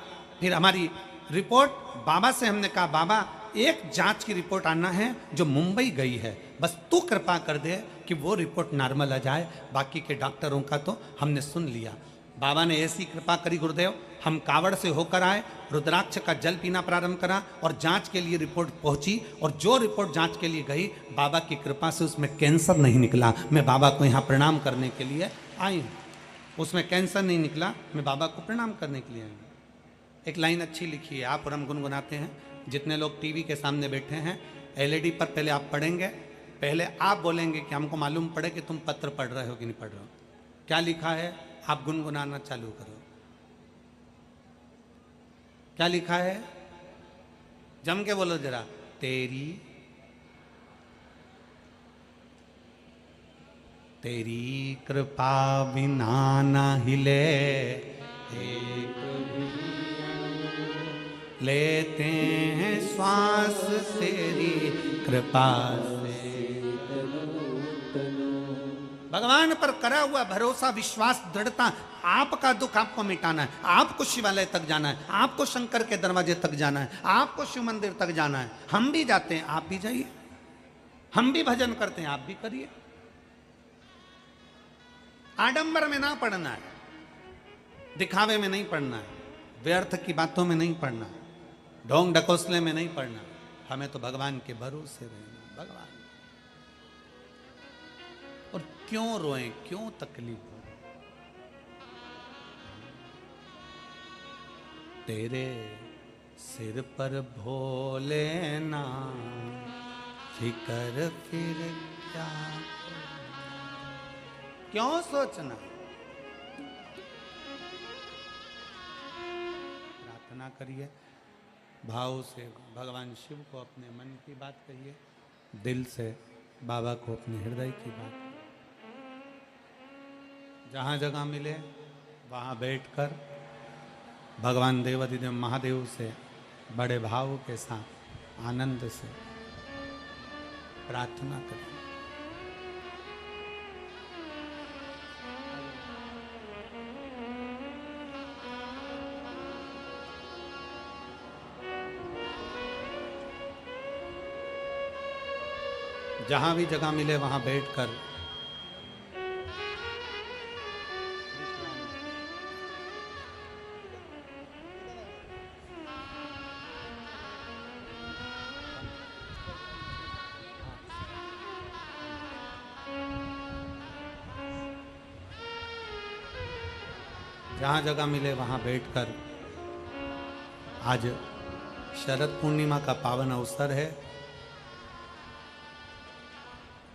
A: फिर हमारी रिपोर्ट बाबा से हमने कहा, बाबा एक जांच की रिपोर्ट आना है जो मुंबई गई है, बस तू कृपा कर दे कि वो रिपोर्ट नॉर्मल आ जाए, बाकी के डॉक्टरों का तो हमने सुन लिया। बाबा ने ऐसी कृपा करी गुरुदेव, हम कावड़ से होकर आए, रुद्राक्ष का जल पीना प्रारंभ करा और जांच के लिए रिपोर्ट पहुंची। और जो रिपोर्ट जांच के लिए गई, बाबा की कृपा से उसमें कैंसर नहीं निकला। मैं बाबा को यहाँ प्रणाम करने के लिए आई हूँ, उसमें कैंसर नहीं निकला, मैं बाबा को प्रणाम करने के लिए आई हूँ। एक लाइन अच्छी लिखी है, आप और हम गुनगुनाते हैं। जितने लोग टीवी के सामने बैठे हैं, एलईडी पर पहले आप पढ़ेंगे, पहले आप बोलेंगे कि हमको मालूम पड़े कि तुम पत्र पढ़ रहे हो कि नहीं पढ़ रहे हो। क्या लिखा है, आप गुनगुनाना चालू करो। क्या लिखा है, जम के बोलो जरा। तेरी तेरी कृपा बिना ना हिले, एक लेते हैं श्वास तेरी कृपा से। भगवान पर करा हुआ भरोसा, विश्वास, दृढ़ता। आपका दुख आपको मिटाना है, आपको शिवालय तक जाना है, आपको शंकर के दरवाजे तक जाना है, आपको शिव मंदिर तक जाना है। हम भी जाते हैं, आप भी जाइए। हम भी भजन करते हैं, आप भी करिए। आडंबर में ना पढ़ना है, दिखावे में नहीं पढ़ना है, व्यर्थ की बातों में नहीं पढ़ना है, ढोंग ढकोसले में नहीं पढ़ना। हमें तो भगवान के भरोसे रहना। भगवान और क्यों रोएं, क्यों तकलीफ हो। तेरे सिर पर भोले ना फिकर फिर क्या, क्यों सोचना। प्रार्थना करिए, भाव से भगवान शिव को अपने मन की बात कहिए, दिल से बाबा को अपने हृदय की बात। जहाँ जगह मिले वहाँ बैठकर भगवान देवाधिदेव महादेव से बड़े भाव के साथ आनंद से प्रार्थना करें। जहाँ भी जगह मिले वहाँ बैठकर जहाँ जगह मिले वहाँ बैठकर आज शरद पूर्णिमा का पावन अवसर है।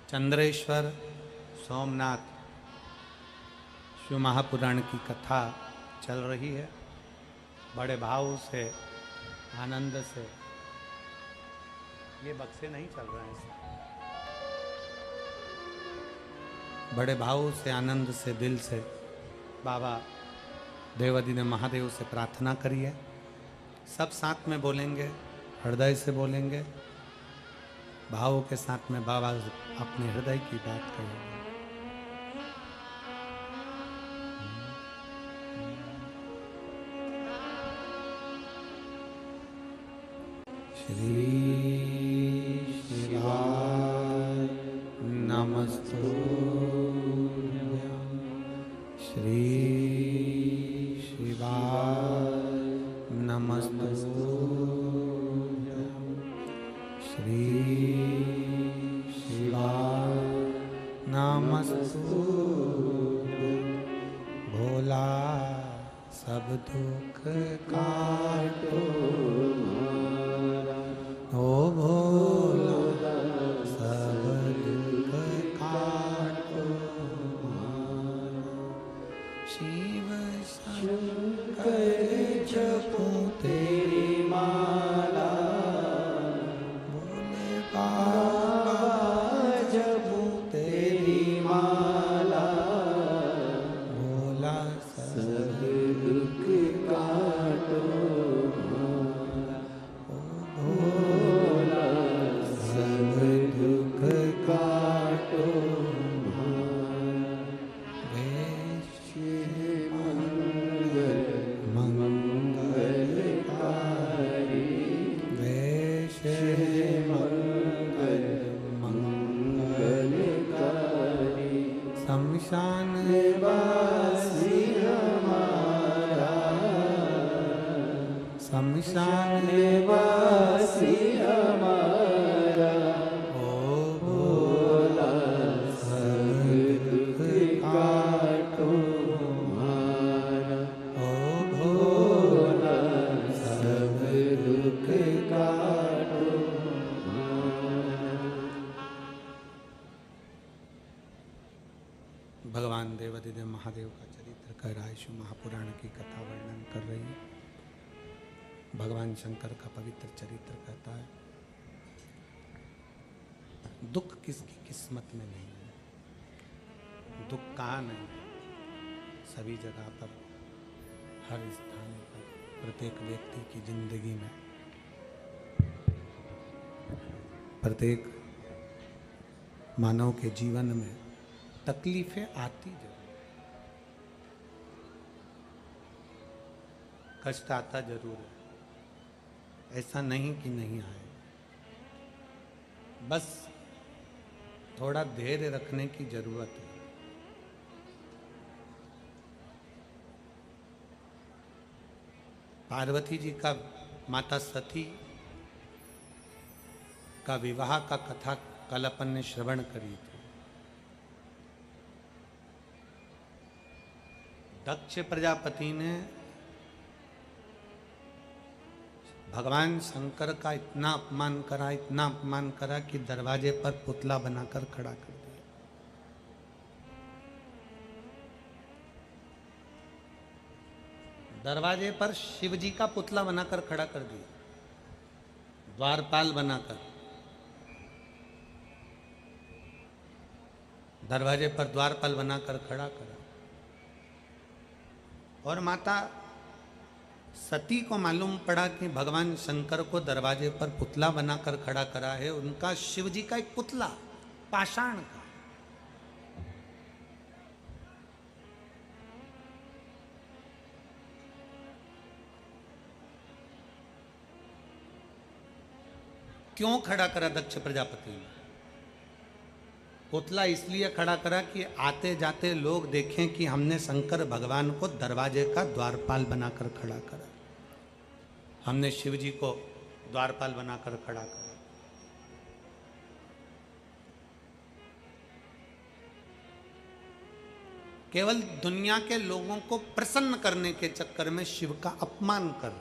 A: चंद्रेश्वर सोमनाथ शिव महापुराण की कथा चल रही है। बड़े भाव से, आनंद से, ये बक्से नहीं चल रहे हैं, बड़े भाव से, आनंद से, दिल से बाबा देवादिदेव महादेव से प्रार्थना करिए। सब साथ में बोलेंगे, हृदय से बोलेंगे, भावों के साथ में बाबा अपने हृदय की बात करेंगे। श्री शिवाय नमस्तुभ्यं। श्री शिवाय नमस्तुभ्यं। श्री शिवाय नमस्तुभ्यं। भोला सब दुख काटो, ओ भोला सब दुख काटो। शिव शंकर जपो तेरी माला, भोले बाबा जपो तेरी माला। भोला सब दुख काटो, शमशान वासी हमारा, शमशान वासी हमारा। ओ भोला सब दुख काटो हमारा, ओ भोला सब दुख काटो। भगवान देवादिदेव महादेव का चरित्र कह रहा है, शिव महापुराण की कथा वर्णन कर रही है। भगवान शंकर का पवित्र चरित्र कहता है, दुख किसकी किस्मत में नहीं है। दुख कहाँ नहीं, सभी जगह पर, हर स्थान पर, प्रत्येक व्यक्ति की जिंदगी में, प्रत्येक मानव के जीवन में तकलीफें आती जरूर, कष्ट आता जरूर है, ऐसा नहीं कि नहीं आए। बस थोड़ा धैर्य रखने की जरूरत है। पार्वती जी का, माता सती का विवाह का कथा कल अपन ने श्रवण करी थी। दक्ष प्रजापति ने भगवान शंकर का इतना अपमान करा, इतना अपमान करा कि दरवाजे पर पुतला बनाकर खड़ा कर दिया। दरवाजे पर शिव जी का पुतला बनाकर खड़ा कर दिया, द्वारपाल बनाकर दरवाजे पर द्वारपाल बनाकर खड़ा करा। और माता सती को मालूम पड़ा कि भगवान शंकर को दरवाजे पर पुतला बनाकर खड़ा करा है, उनका शिव जी का एक पुतला पाषाण का। क्यों खड़ा करा दक्ष प्रजापति ने? पुतला इसलिए खड़ा करा कि आते जाते लोग देखें कि हमने शंकर भगवान को दरवाजे का द्वारपाल बनाकर खड़ा करा, हमने शिव जी को द्वारपाल बनाकर खड़ा करा। केवल दुनिया के लोगों को प्रसन्न करने के चक्कर में शिव का अपमान कर रहा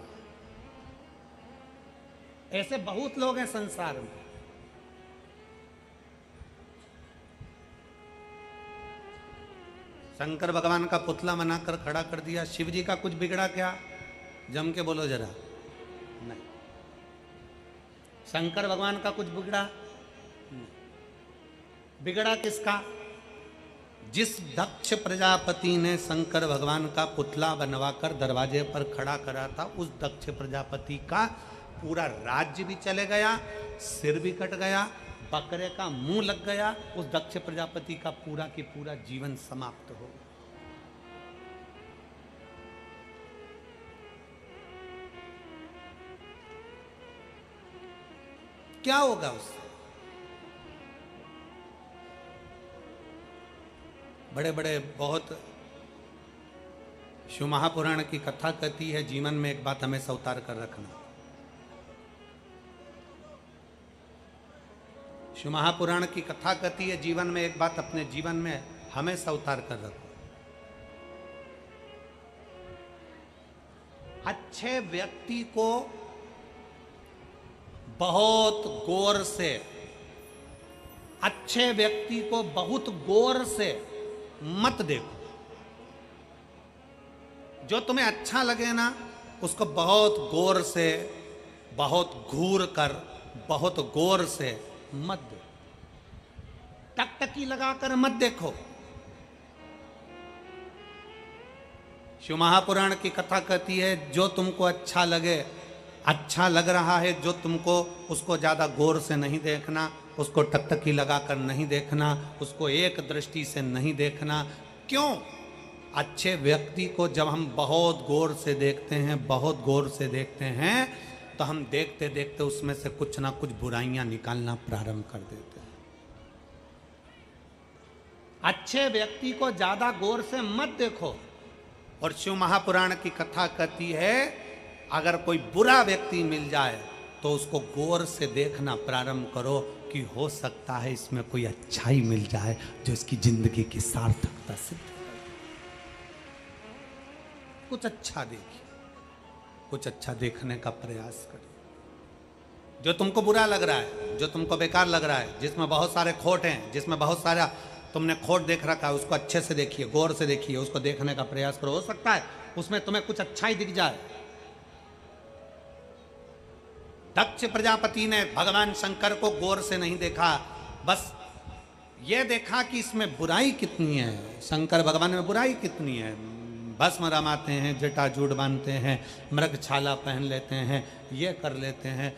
A: है। ऐसे बहुत लोग हैं संसार में। शंकर भगवान का पुतला बनाकर खड़ा कर दिया, शिव जी का कुछ बिगड़ा क्या? जम के बोलो जरा। नहीं, शंकर भगवान का कुछ बिगड़ा नहीं। बिगड़ा किसका? जिस दक्ष प्रजापति ने शंकर भगवान का पुतला बनवाकर दरवाजे पर खड़ा करा था, उस दक्ष प्रजापति का पूरा राज्य भी चले गया, सिर भी कट गया, बकरे का मुंह लग गया, उस दक्ष प्रजापति का पूरा की पूरा जीवन समाप्त हो गया। क्या होगा उससे? बड़े बड़े बहुत शिव महापुराण की कथा कहती है, जीवन में एक बात हमेशा उतार कर रखना। शिव महापुराण की कथा कहती है, जीवन में एक बात अपने जीवन में हमेशा उतार कर रखो। अच्छे व्यक्ति को बहुत गौर से, अच्छे व्यक्ति को बहुत गौर से मत देखो। जो तुम्हें अच्छा लगे ना, उसको बहुत गौर से, बहुत घूर कर, बहुत गौर से मत देखो। टकटकी लगाकर मत देखो। शिव महापुराण की कथा कहती है, जो तुमको अच्छा लगे, अच्छा लग रहा है जो तुमको, उसको ज्यादा गौर से नहीं देखना, उसको टकटकी लगाकर नहीं देखना, उसको एक दृष्टि से नहीं देखना। क्यों? अच्छे व्यक्ति को जब हम बहुत गौर से देखते हैं, बहुत गौर से देखते हैं, तो हम देखते देखते उसमें से कुछ ना कुछ बुराइयां निकालना प्रारंभ कर देते हैं। अच्छे व्यक्ति को ज्यादा गौर से मत देखो। और शिव महापुराण की कथा कहती है, अगर कोई बुरा व्यक्ति मिल जाए तो उसको गौर से देखना प्रारंभ करो कि हो सकता है इसमें कोई अच्छाई मिल जाए जो इसकी जिंदगी की सार्थकता सिद्ध करे। कुछ अच्छा देखिए, कुछ अच्छा देखने का प्रयास करिए। जो तुमको बुरा लग रहा है, जो तुमको बेकार लग रहा है, जिसमें बहुत सारे खोट हैं, जिसमें बहुत सारा तुमने खोट देख रखा है, उसको अच्छे से देखिए, गौर से देखिए, उसको देखने का प्रयास करो। हो सकता है उसमें तुम्हें कुछ अच्छा ही दिख जाए। दक्ष प्रजापति ने भगवान शंकर को गौर से नहीं देखा, बस ये देखा कि इसमें बुराई कितनी है, शंकर भगवान में बुराई कितनी है। भस्म रमाते हैं, जटाजूट बांधते हैं, मृग छाला पहन लेते हैं, ये कर लेते हैं,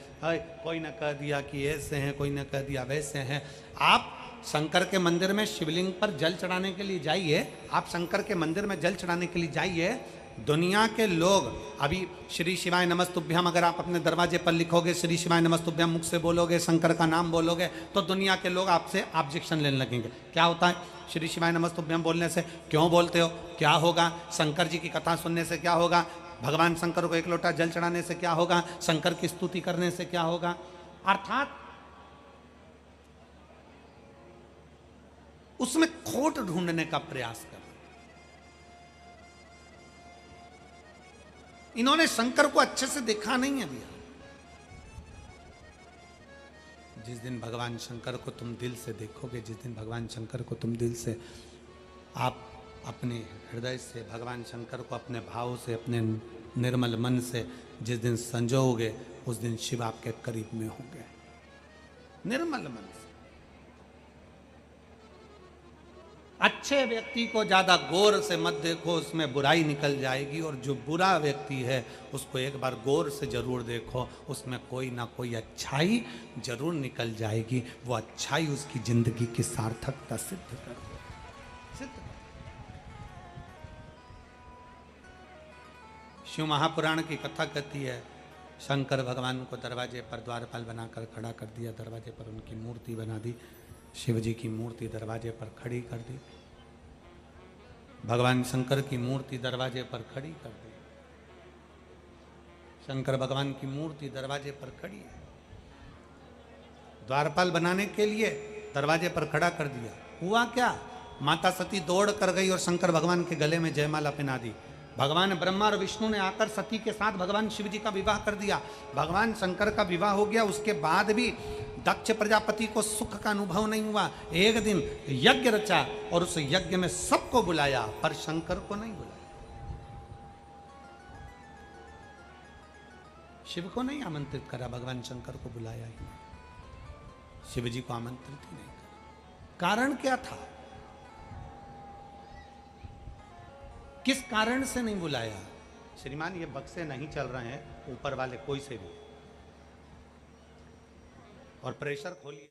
A: कोई न कह दिया कि ऐसे हैं, कोई न कह दिया वैसे हैं। आप शंकर के मंदिर में शिवलिंग पर जल चढ़ाने के लिए जाइए, आप शंकर के मंदिर में जल चढ़ाने के लिए जाइए। दुनिया के लोग अभी श्री शिवाय नमस्तुभ्यम अगर आप अपने दरवाजे पर लिखोगे, श्री शिवाय नमस्तुभ्यम मुख से बोलोगे, शंकर का नाम बोलोगे, तो दुनिया के लोग आपसे ऑब्जेक्शन लेने लगेंगे। क्या होता है श्री शिवाय नमस्तुभ्यम बोलने से? क्यों बोलते हो? क्या होगा? शंकर जी की कथा सुनने से क्या होगा? भगवान शंकर को एक लोटा जल चढ़ाने से क्या होगा? शंकर की स्तुति करने से क्या होगा? अर्थात उसमें खोट ढूंढने का प्रयास कर। इन्होंने शंकर को अच्छे से देखा नहीं है भैया। जिस दिन भगवान शंकर को तुम दिल से देखोगे, जिस दिन भगवान शंकर को तुम दिल से, आप अपने हृदय से भगवान शंकर को अपने भाव से, अपने निर्मल मन से जिस दिन संजोगे, उस दिन शिव आपके करीब में होंगे, निर्मल मन से। अच्छे व्यक्ति को ज्यादा गौर से मत देखो, उसमें बुराई निकल जाएगी। और जो बुरा व्यक्ति है उसको एक बार गौर से जरूर देखो, उसमें कोई ना कोई अच्छाई जरूर निकल जाएगी। वो अच्छाई उसकी जिंदगी की सार्थकता सिद्ध कर देगी। शिव महापुराण की कथा कहती है, शंकर भगवान को दरवाजे पर द्वारपाल बनाकर खड़ा कर दिया, दरवाजे पर उनकी मूर्ति बना दी, शिव जी की मूर्ति दरवाजे पर खड़ी कर दी, भगवान शंकर की मूर्ति दरवाजे पर खड़ी कर दी। शंकर भगवान की मूर्ति दरवाजे पर खड़ी है, द्वारपाल बनाने के लिए दरवाजे पर खड़ा कर दिया। हुआ क्या? माता सती दौड़ कर गई और शंकर भगवान के गले में जयमाला पहना दी। भगवान ब्रह्मा और विष्णु ने आकर सती के साथ भगवान शिव जी का विवाह कर दिया। भगवान शंकर का विवाह हो गया। उसके बाद भी दक्ष प्रजापति को सुख का अनुभव नहीं हुआ। एक दिन यज्ञ रचा और उस यज्ञ में सबको बुलाया, पर शंकर को नहीं बुलाया। शिव को नहीं आमंत्रित करा, भगवान शंकर को बुलाया ही नहीं, शिव जी को आमंत्रित ही नहीं करा। कारण क्या था? किस कारण से नहीं बुलाया? श्रीमान, ये बक्से नहीं चल रहे हैं ऊपर वाले कोई से भी, और प्रेशर खोलिए।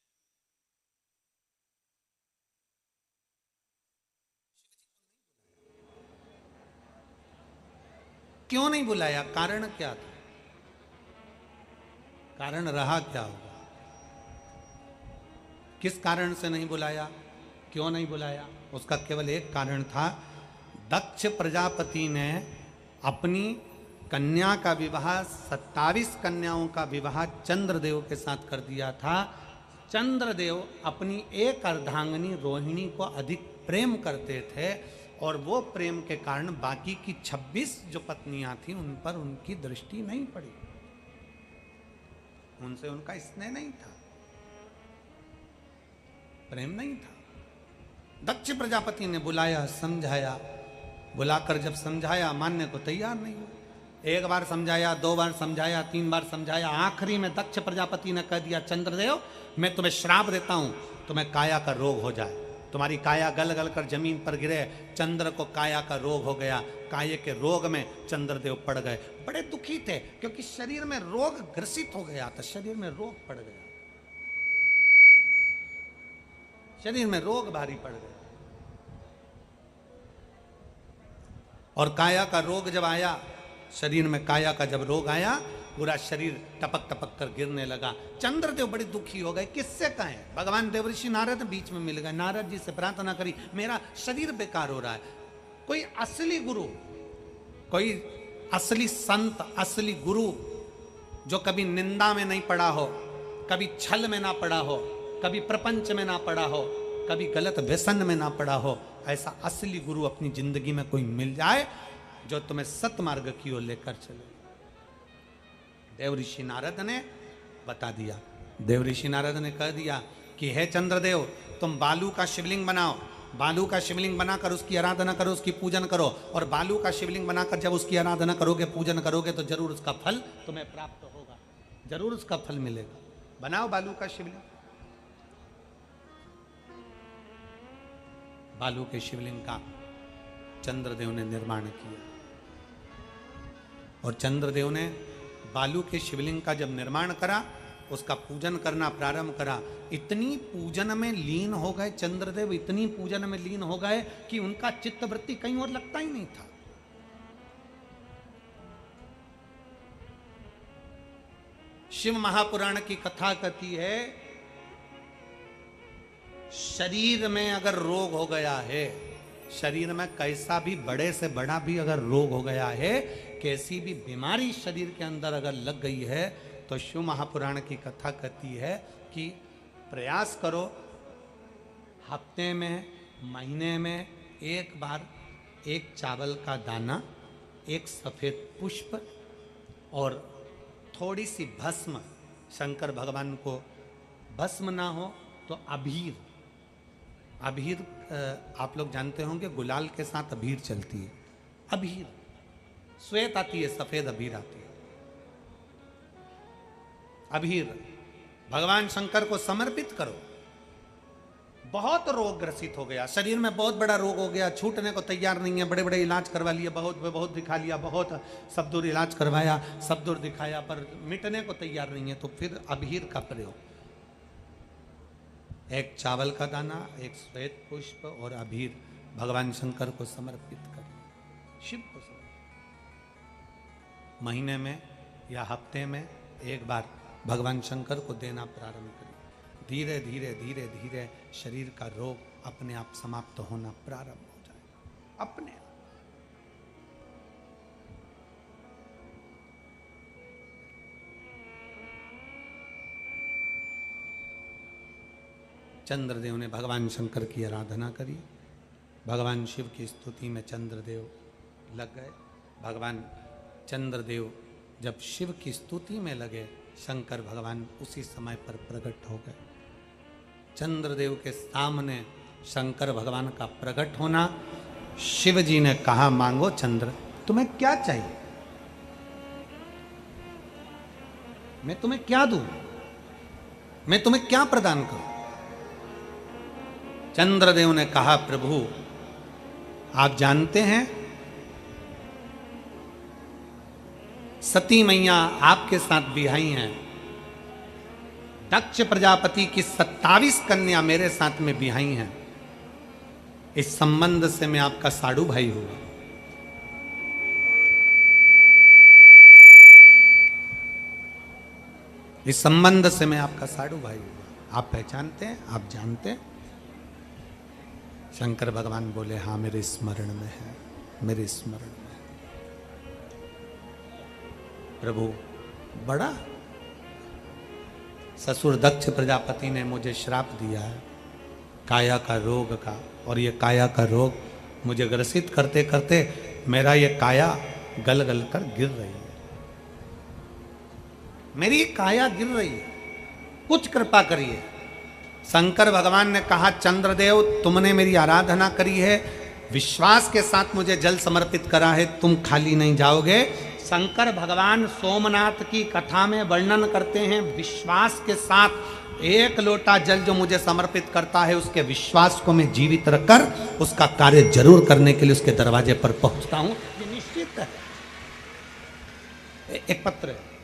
A: क्यों नहीं बुलाया? कारण क्या था? कारण रहा क्या होगा? किस कारण से नहीं बुलाया? क्यों नहीं बुलाया? उसका केवल एक कारण था। दक्ष प्रजापति ने अपनी कन्या का विवाह 27 कन्याओं का विवाह चंद्रदेव के साथ कर दिया था। चंद्रदेव अपनी एक अर्धांगिनी रोहिणी को अधिक प्रेम करते थे और वो प्रेम के कारण बाकी की 26 जो पत्नियां थीं उन पर उनकी दृष्टि नहीं पड़ी, उनसे उनका स्नेह नहीं था, प्रेम नहीं था। दक्ष प्रजापति ने बुलाया, समझाया, बुलाकर जब समझाया मानने को तैयार नहीं हुए। एक बार समझाया, 2 बार समझाया, 3 बार समझाया, आखिरी में दक्ष प्रजापति ने कह दिया, चंद्रदेव मैं तुम्हें श्राप देता हूं, तुम्हें काया का रोग हो जाए, तुम्हारी काया गल गल कर जमीन पर गिरे। चंद्र को काया का रोग हो गया। काये के रोग में चंद्रदेव पड़ गए। बड़े दुखी थे क्योंकि शरीर में रोग ग्रसित हो गया था, शरीर में रोग पड़ गया, शरीर में रोग भारी पड़ गया। और काया का रोग जब आया, शरीर में काया का जब रोग आया, पूरा शरीर टपक टपक कर गिरने लगा। चंद्रदेव बड़े दुखी हो गए। किससे कहें? भगवान देवर्षि नारद बीच में मिल गए। नारद जी से प्रार्थना करी, मेरा शरीर बेकार हो रहा है। कोई असली गुरु, कोई असली संत, असली गुरु जो कभी निंदा में नहीं पड़ा हो, कभी छल में ना पड़ा हो, कभी प्रपंच में ना पड़ा हो, कभी गलत व्यसन में ना पड़ा हो, ऐसा असली गुरु अपनी जिंदगी में कोई मिल जाए जो तुम्हें सतमार्ग की ओर लेकर चले। देवऋषि नारद ने बता दिया। देवऋषि नारद ने कह दिया कि हे चंद्रदेव, तुम बालू का शिवलिंग बनाओ, बालू का शिवलिंग बनाकर उसकी आराधना करो, उसकी पूजन करो, और बालू का शिवलिंग बनाकर जब उसकी आराधना करोगे, पूजन करोगे, तो जरूर उसका फल तुम्हें प्राप्त होगा, जरूर उसका फल मिलेगा। बनाओ बालू का शिवलिंग। बालू के शिवलिंग का चंद्रदेव ने निर्माण किया, और चंद्रदेव ने बालू के शिवलिंग का जब निर्माण करा, उसका पूजन करना प्रारंभ करा। इतनी पूजन में लीन हो गए चंद्रदेव, इतनी पूजन में लीन हो गए कि उनका चित्तवृत्ति कहीं और लगता ही नहीं था। शिव महापुराण की कथा कहती है, शरीर में अगर रोग हो गया है, शरीर में कैसा भी बड़े से बड़ा भी अगर रोग हो गया है, कैसी भी बीमारी शरीर के अंदर अगर लग गई है, तो शिव महापुराण की कथा कहती है कि प्रयास करो, हफ्ते में, महीने में एक बार एक चावल का दाना, एक सफेद पुष्प और थोड़ी सी भस्म, शंकर भगवान को भस्म ना हो तो अबीर, अबीर आप लोग जानते होंगे, गुलाल के साथ अबीर चलती है, अबीर श्वेत आती है, सफेद अबीर आती है, अबीर भगवान शंकर को समर्पित करो। बहुत रोग ग्रसित हो गया, शरीर में बहुत बड़ा रोग हो गया, छूटने को तैयार नहीं है, बड़े बड़े इलाज करवा लिए, बहुत दिखा लिया, बहुत सब दूर इलाज करवाया, सब दूर दिखाया, पर मिटने को तैयार नहीं है। तो फिर अबीर का प्रयोग, एक चावल का दाना, एक श्वेत पुष्प और अबीर भगवान शंकर को समर्पित करें, शिव को समर्पित। महीने में या हफ्ते में एक बार भगवान शंकर को देना प्रारंभ करें। धीरे धीरे धीरे धीरे शरीर का रोग अपने आप समाप्त होना प्रारंभ हो जाएगा, अपने आप। चंद्रदेव ने भगवान शंकर की आराधना करी, भगवान शिव की स्तुति में चंद्रदेव लग गए। भगवान चंद्रदेव जब शिव की स्तुति में लगे, शंकर भगवान उसी समय पर प्रकट हो गए। चंद्रदेव के सामने शंकर भगवान का प्रकट होना, शिव जी ने कहा मांगो चंद्र, तुम्हें क्या चाहिए, मैं तुम्हें क्या दूं, मैं तुम्हें क्या प्रदान करूं। चंद्रदेव ने कहा प्रभु आप जानते हैं सती मैया आपके साथ बिहाई हैं, दक्ष प्रजापति की 27 कन्या मेरे साथ में बिहाई हैं, इस संबंध से मैं आपका साड़ू भाई हुआ। इस संबंध से मैं आपका साड़ू भाई हुआ। आप पहचानते हैं, आप जानते हैं। शंकर भगवान बोले हाँ मेरे स्मरण में है, मेरे स्मरण में है। प्रभु बड़ा ससुर दक्ष प्रजापति ने मुझे श्राप दिया है काया का रोग का, और ये काया का रोग मुझे ग्रसित करते करते मेरा ये काया गल गल कर गिर रही है, मेरी काया गिर रही है, कुछ कृपा करिए। शंकर भगवान ने कहा चंद्रदेव तुमने मेरी आराधना करी है, विश्वास के साथ मुझे जल समर्पित करा है, तुम खाली नहीं जाओगे। शंकर भगवान सोमनाथ की कथा में वर्णन करते हैं, विश्वास के साथ एक लोटा जल जो मुझे समर्पित करता है उसके विश्वास को मैं जीवित रखकर उसका कार्य जरूर करने के लिए उसके दरवाजे पर पहुंचता हूं, ये निश्चित है। एक पत्र है,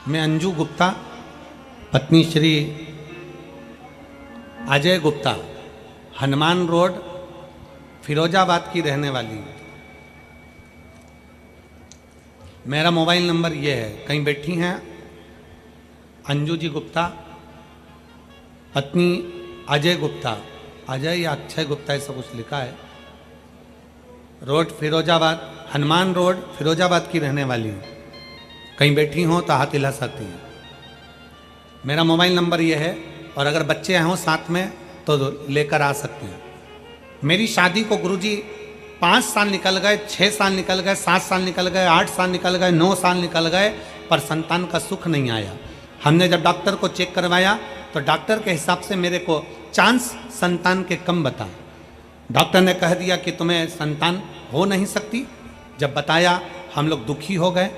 A: मैं अंजू गुप्ता पत्नी श्री अजय गुप्ता हनुमान रोड फिरोजाबाद की रहने वाली हूँ। मेरा मोबाइल नंबर ये है, कहीं बैठी हैं अंजू जी गुप्ता पत्नी अजय गुप्ता, अजय या अक्षय गुप्ता ऐसा कुछ लिखा है, रोड फिरोजाबाद, हनुमान रोड फिरोजाबाद की रहने वाली हूँ। कहीं बैठी हो तो हाथ हिला सकती हैं। मेरा मोबाइल नंबर ये है, और अगर बच्चे हों साथ में तो लेकर आ सकते हैं। मेरी शादी को गुरुजी 5 साल निकल गए, 6 साल निकल गए, 7 साल निकल गए, 8 साल निकल गए, 9 साल निकल गए, पर संतान का सुख नहीं आया। हमने जब डॉक्टर को चेक करवाया तो डॉक्टर के हिसाब से मेरे को चांस संतान के कम बताए। डॉक्टर ने कह दिया कि तुम्हें संतान हो नहीं सकती। जब बताया हम लोग दुखी हो गए,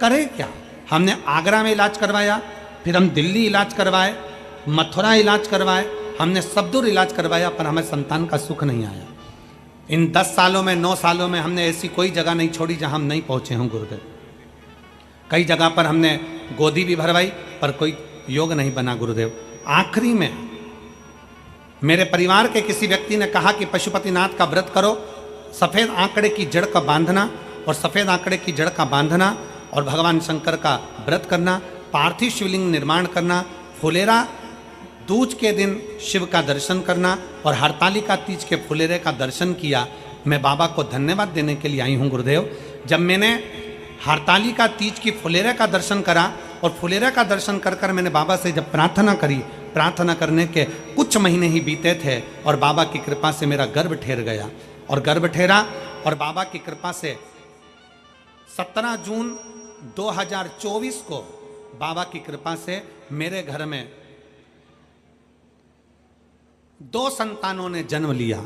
A: करें क्या। हमने आगरा में इलाज करवाया, फिर हम दिल्ली इलाज करवाए, मथुरा इलाज करवाए, हमने सब दूर इलाज करवाया, पर हमें संतान का सुख नहीं आया। इन 10 सालों में 9 सालों में हमने ऐसी कोई जगह नहीं छोड़ी जहां हम नहीं पहुंचे हों गुरुदेव। कई जगह पर हमने गोदी भी भरवाई पर कोई योग नहीं बना गुरुदेव। आखिरी में मेरे परिवार के किसी व्यक्ति ने कहा कि पशुपतिनाथ का व्रत करो, सफ़ेद आंकड़े की जड़ का बांधना, और सफ़ेद आंकड़े की जड़ का बांधना और भगवान शंकर का व्रत करना, पार्थिव शिवलिंग निर्माण करना, फुलेरा दूज के दिन शिव का दर्शन करना, और हरतालिका तीज के फुलेरे का दर्शन किया। मैं बाबा को धन्यवाद देने के लिए आई हूँ गुरुदेव। जब मैंने हरतालिका तीज की फुलेरे का दर्शन करा और फुलेरे का दर्शन कर कर मैंने बाबा से जब प्रार्थना करी, प्रार्थना करने के कुछ महीने ही बीते थे और बाबा की कृपा से मेरा गर्भ ठहर गया, और गर्भ ठहरा, और बाबा की कृपा से 17 जून 2024 को बाबा की कृपा से मेरे घर में 2 संतानों ने जन्म लिया।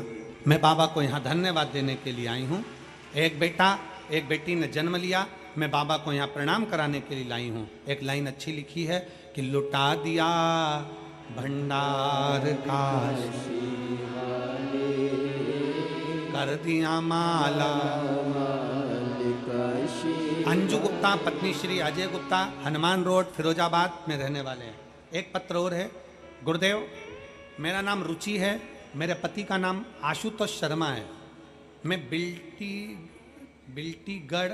A: मैं बाबा को यहाँ धन्यवाद देने के लिए आई हूँ। एक बेटा एक बेटी ने जन्म लिया, मैं बाबा को यहाँ प्रणाम कराने के लिए लाई हूँ। एक लाइन अच्छी लिखी है कि लुटा दिया भंडार का कर दिया माला। अंजू गुप्ता पत्नी श्री अजय गुप्ता हनुमान रोड फिरोजाबाद में रहने वाले हैं। एक पत्र और है गुरुदेव, मेरा नाम रुचि है, मेरे पति का नाम आशुतोष शर्मा है। मैं बिल्टीगढ़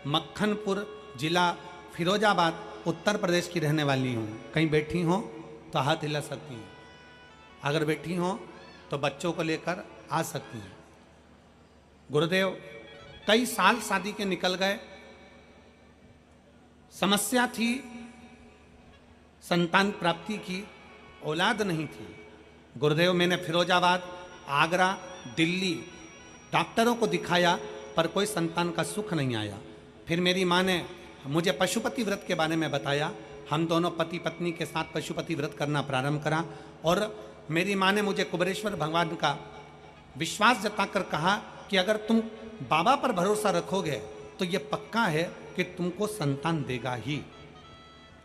A: मक्खनपुर जिला फिरोजाबाद उत्तर प्रदेश की रहने वाली हूँ। कहीं बैठी हो तो हाथ हिला सकती हैं, अगर बैठी हो तो बच्चों को लेकर आ सकती हैं। गुरुदेव कई साल शादी के निकल गए, समस्या थी संतान प्राप्ति की, औलाद नहीं थी। गुरुदेव मैंने फिरोजाबाद, आगरा, दिल्ली डॉक्टरों को दिखाया पर कोई संतान का सुख नहीं आया। फिर मेरी माँ ने मुझे पशुपति व्रत के बारे में बताया। हम दोनों पति पत्नी के साथ पशुपति व्रत करना प्रारंभ करा और मेरी माँ ने मुझे कुबेरेश्वर भगवान का विश्वास जताकर कहा कि अगर तुम बाबा पर भरोसा रखोगे तो ये पक्का है कि तुमको संतान देगा ही।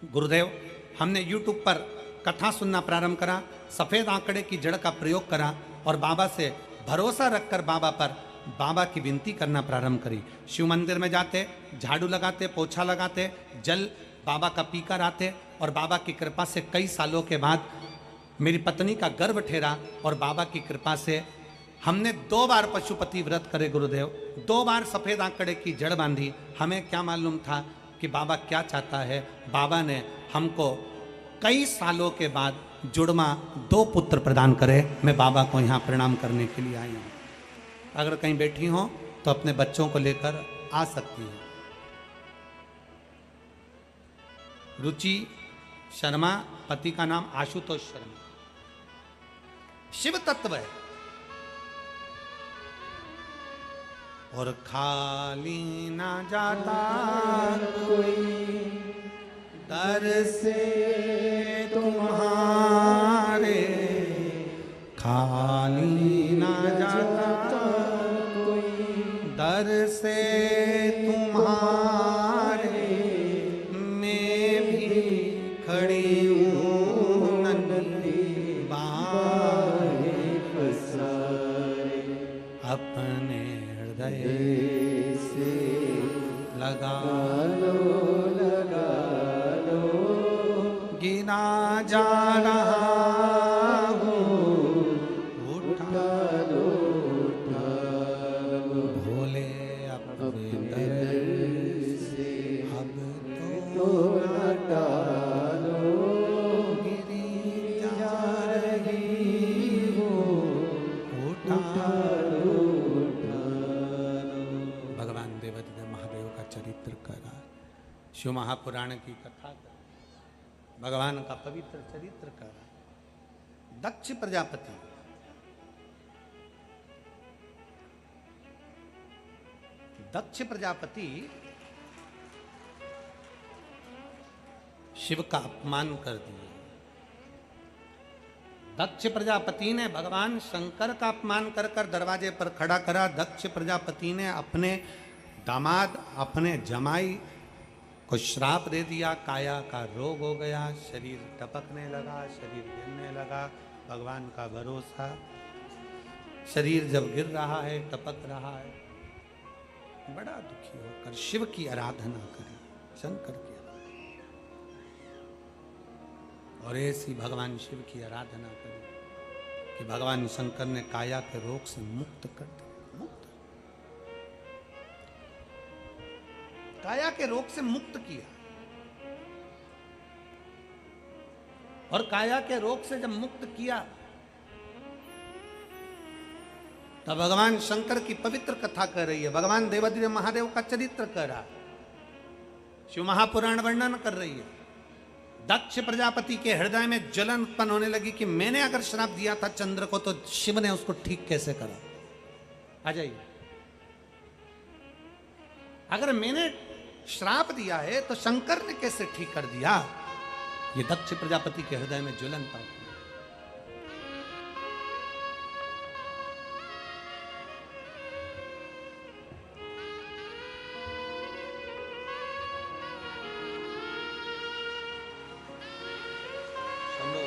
A: गुरुदेव हमने YouTube पर कथा सुनना प्रारंभ करा, सफेद आंकड़े की जड़ का प्रयोग करा और बाबा से भरोसा रखकर बाबा की विनती करना प्रारंभ करी। शिव मंदिर में जाते, झाड़ू लगाते, पोछा लगाते, जल बाबा का पीकर आते और बाबा की कृपा से कई सालों के बाद मेरी पत्नी का गर्भ ठहरा और बाबा की कृपा से हमने 2 बार पशुपति व्रत करे। गुरुदेव 2 बार सफेद आंकड़े की जड़ बांधी। हमें क्या मालूम था कि बाबा क्या चाहता है। बाबा ने हमको कई सालों के बाद जुड़वा 2 पुत्र प्रदान करे। मैं बाबा को यहाँ प्रणाम करने के लिए आई हूँ। अगर कहीं बैठी हो तो अपने बच्चों को लेकर आ सकती है। रुचि शर्मा, पति का नाम आशुतोष शर्मा, शिव तत्व है और खाली ना जाता
B: कोई
A: दर से तुम्हारे, खाली ना जाता दर से तुम्हारे, मैं भी खड़ी हूँ नन्ही बाहें
B: पसारे,
A: अपने हृदय
B: से
A: लगा
B: लगा लो,
A: गिना जा रहा हूँ, उठा
B: लो उठा लो,
A: भोले अपने दर
B: से
A: अब
B: तो लगा लो,
A: गिरी
B: जा रही हो,
A: उठा
B: लो उठा लो।
A: भगवान देवादिदेव महादेव का चरित्र करा, शिव महापुराण की कथा करा, भगवान का पवित्र चरित्र करा। दक्ष प्रजापति शिव का अपमान कर दिया। दक्ष प्रजापति ने भगवान शंकर का अपमान कर कर दरवाजे पर खड़ा करा। दक्ष प्रजापति ने अपने दामाद, अपने जमाई को श्राप दे दिया। काया का रोग हो गया, शरीर टपकने लगा, शरीर गिरने लगा। भगवान का भरोसा, शरीर जब गिर रहा है, टपक रहा है, बड़ा दुखी होकर शिव की आराधना करी, शंकर की आराधना, और ऐसी भगवान शिव की आराधना करी कि भगवान शंकर ने काया के रोग से मुक्त कर दिया। मुक्त, काया के रोग से मुक्त किया। और काया के रोग से जब मुक्त किया तब भगवान शंकर की पवित्र कथा कर रही है, भगवान देवादिदेव महादेव का चरित्र कर रहा, शिव महापुराण वर्णन कर रही है। दक्ष प्रजापति के हृदय में जलन उत्पन्न होने लगी कि मैंने अगर श्राप दिया था चंद्र को तो शिव ने उसको ठीक कैसे करा। आ जाइए, अगर मैंने श्राप दिया है तो शंकर ने कैसे ठीक कर दिया। ये दक्ष प्रजापति के हृदय में ज्वलन था। शंभो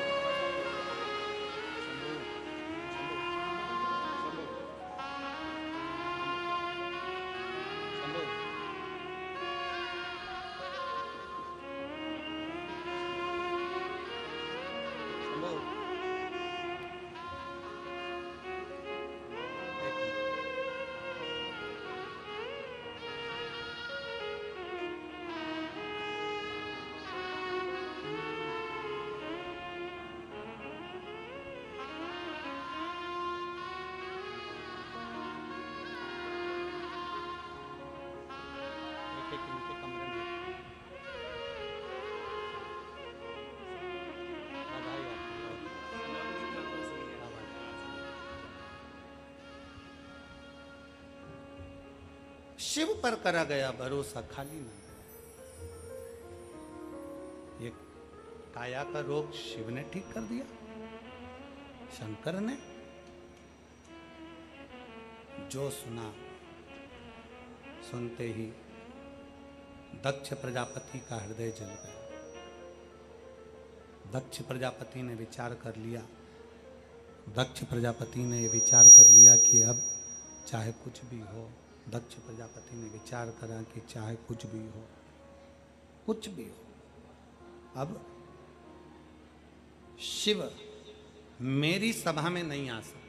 A: शिव पर करा गया भरोसा खाली ना। ये काया का रोग शिव ने ठीक कर दिया, शंकर ने। जो सुना, सुनते ही दक्ष प्रजापति का हृदय जल गया। दक्ष प्रजापति ने विचार कर लिया, दक्ष प्रजापति ने ये विचार कर लिया कि अब चाहे कुछ भी हो, दक्ष प्रजापति ने विचार करा कि चाहे कुछ भी हो, कुछ भी हो, अब शिव मेरी सभा में नहीं आ सकता।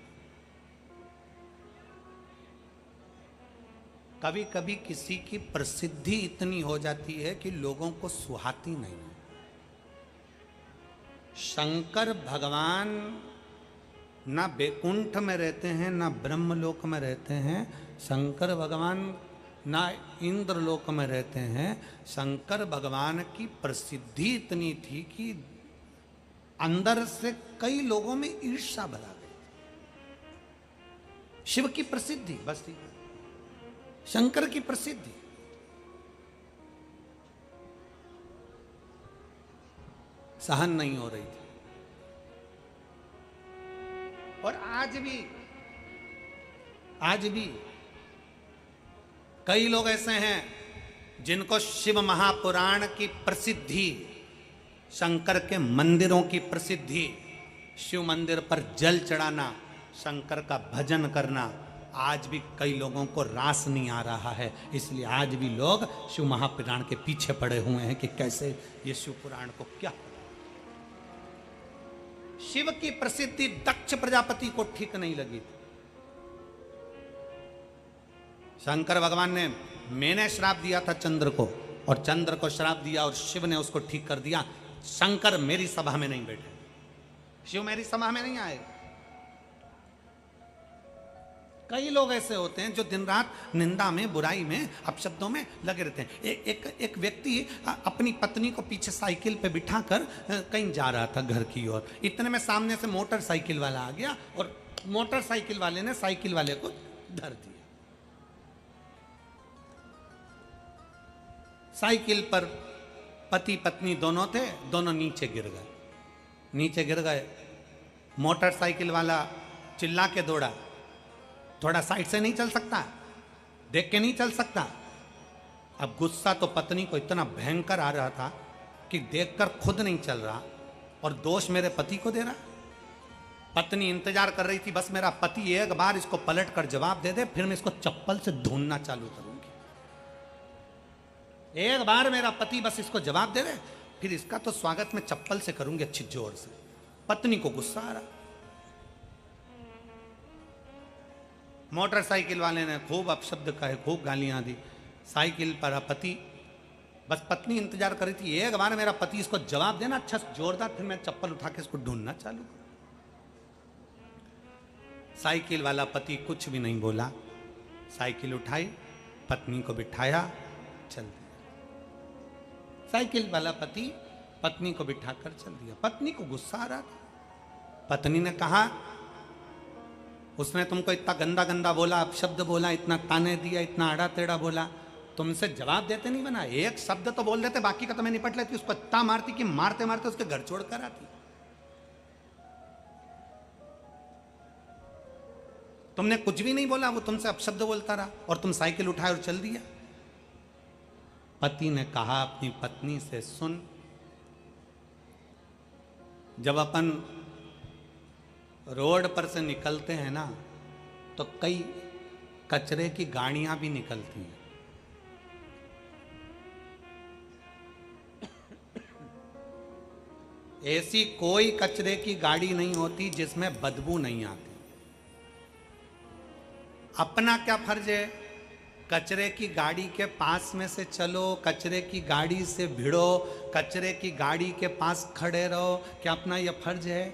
A: कभी कभी किसी की प्रसिद्धि इतनी हो जाती है कि लोगों को सुहाती नहीं। शंकर भगवान ना बैकुंठ में रहते हैं, ना ब्रह्मलोक में रहते हैं। शंकर भगवान ना इंद्रलोक में रहते हैं। शंकर भगवान की प्रसिद्धि इतनी थी कि अंदर से कई लोगों में ईर्ष्या भरा गई। शिव की प्रसिद्धि बस थी, शंकर की प्रसिद्धि। सहन नहीं हो रही थी। और आज भी कई लोग ऐसे हैं जिनको शिव महापुराण की प्रसिद्धि, शंकर के मंदिरों की प्रसिद्धि, शिव मंदिर पर जल चढ़ाना, शंकर का भजन करना, आज भी कई लोगों को रास नहीं आ रहा है। इसलिए आज भी लोग शिव महापुराण के पीछे पड़े हुए हैं कि कैसे ये शिव पुराण को क्या। शिव की प्रसिद्धि दक्ष प्रजापति को ठीक नहीं लगी। शंकर भगवान ने, मैंने श्राप दिया था चंद्र को, और चंद्र को श्राप दिया और शिव ने उसको ठीक कर दिया। शंकर मेरी सभा में नहीं बैठे, शिव मेरी सभा में नहीं आए। कई लोग ऐसे होते हैं जो दिन रात निंदा में, बुराई में, अपशब्दों में लगे रहते हैं। एक व्यक्ति अपनी पत्नी को पीछे साइकिल पे बिठाकर कहीं जा रहा था घर की ओर। इतने में सामने से मोटरसाइकिल वाला आ गया और मोटरसाइकिल वाले ने साइकिल वाले को धर दिया। साइकिल पर पति पत्नी दोनों थे, दोनों नीचे गिर गए। नीचे गिर गए, मोटरसाइकिल वाला चिल्ला के दौड़ा। थोड़ा साइड से नहीं चल सकता, देख के नहीं चल सकता। अब गुस्सा तो पत्नी को इतना भयंकर आ रहा था कि देखकर खुद नहीं चल रहा और दोष मेरे पति को दे रहा। पत्नी इंतजार कर रही थी, बस मेरा पति एक बार इसको पलट कर जवाब दे दे, फिर मैं इसको चप्पल से ढूंढना चालू करूंगी। एक बार मेरा पति बस इसको जवाब दे दे, फिर इसका तो स्वागत में चप्पल से करूंगी अच्छी जोर से। पत्नी को गुस्सा आ रहा। मोटरसाइकिल वाले ने खूब अपशब्द कहे, खूब गालियां दी। साइकिल पर पति, बस पत्नी इंतजार कर रही थी, एक बार मेरा पति इसको जवाब देना अच्छा जोरदार, फिर मैं चप्पल उठा के इसको ढूंढना चालू करूं। साइकिल वाला पति कुछ भी नहीं बोला। साइकिल उठाई, पत्नी को बिठाया, चल दिया। साइकिल वाला पति पत्नी को बिठाकर चल दिया। पत्नी को गुस्सा आ रहा था। पत्नी ने कहा, उसने तुमको इतना गंदा गंदा बोला, अपशब्द बोला, इतना ताने दिया, इतना आड़ा टेढ़ा बोला, तुमसे जवाब देते नहीं बना। एक शब्द तो बोल देते, बाकी का तो मैं निपट लेती। उसको इतना मारती कि मारते मारते उसके घर छोड़कर आती। तुमने कुछ भी नहीं बोला, वो तुमसे अपशब्द बोलता रहा और तुम साइकिल उठाए और चल दिया। पति ने कहा अपनी पत्नी से, सुन, जब अपन रोड पर से निकलते हैं ना, तो कई कचरे की गाड़ियां भी निकलती हैं। ऐसी कोई कचरे की गाड़ी नहीं होती जिसमें बदबू नहीं आती। अपना क्या फर्ज है? कचरे की गाड़ी के पास में से चलो, कचरे की गाड़ी से भिड़ो, कचरे की गाड़ी के पास खड़े रहो। क्या अपना यह फर्ज है?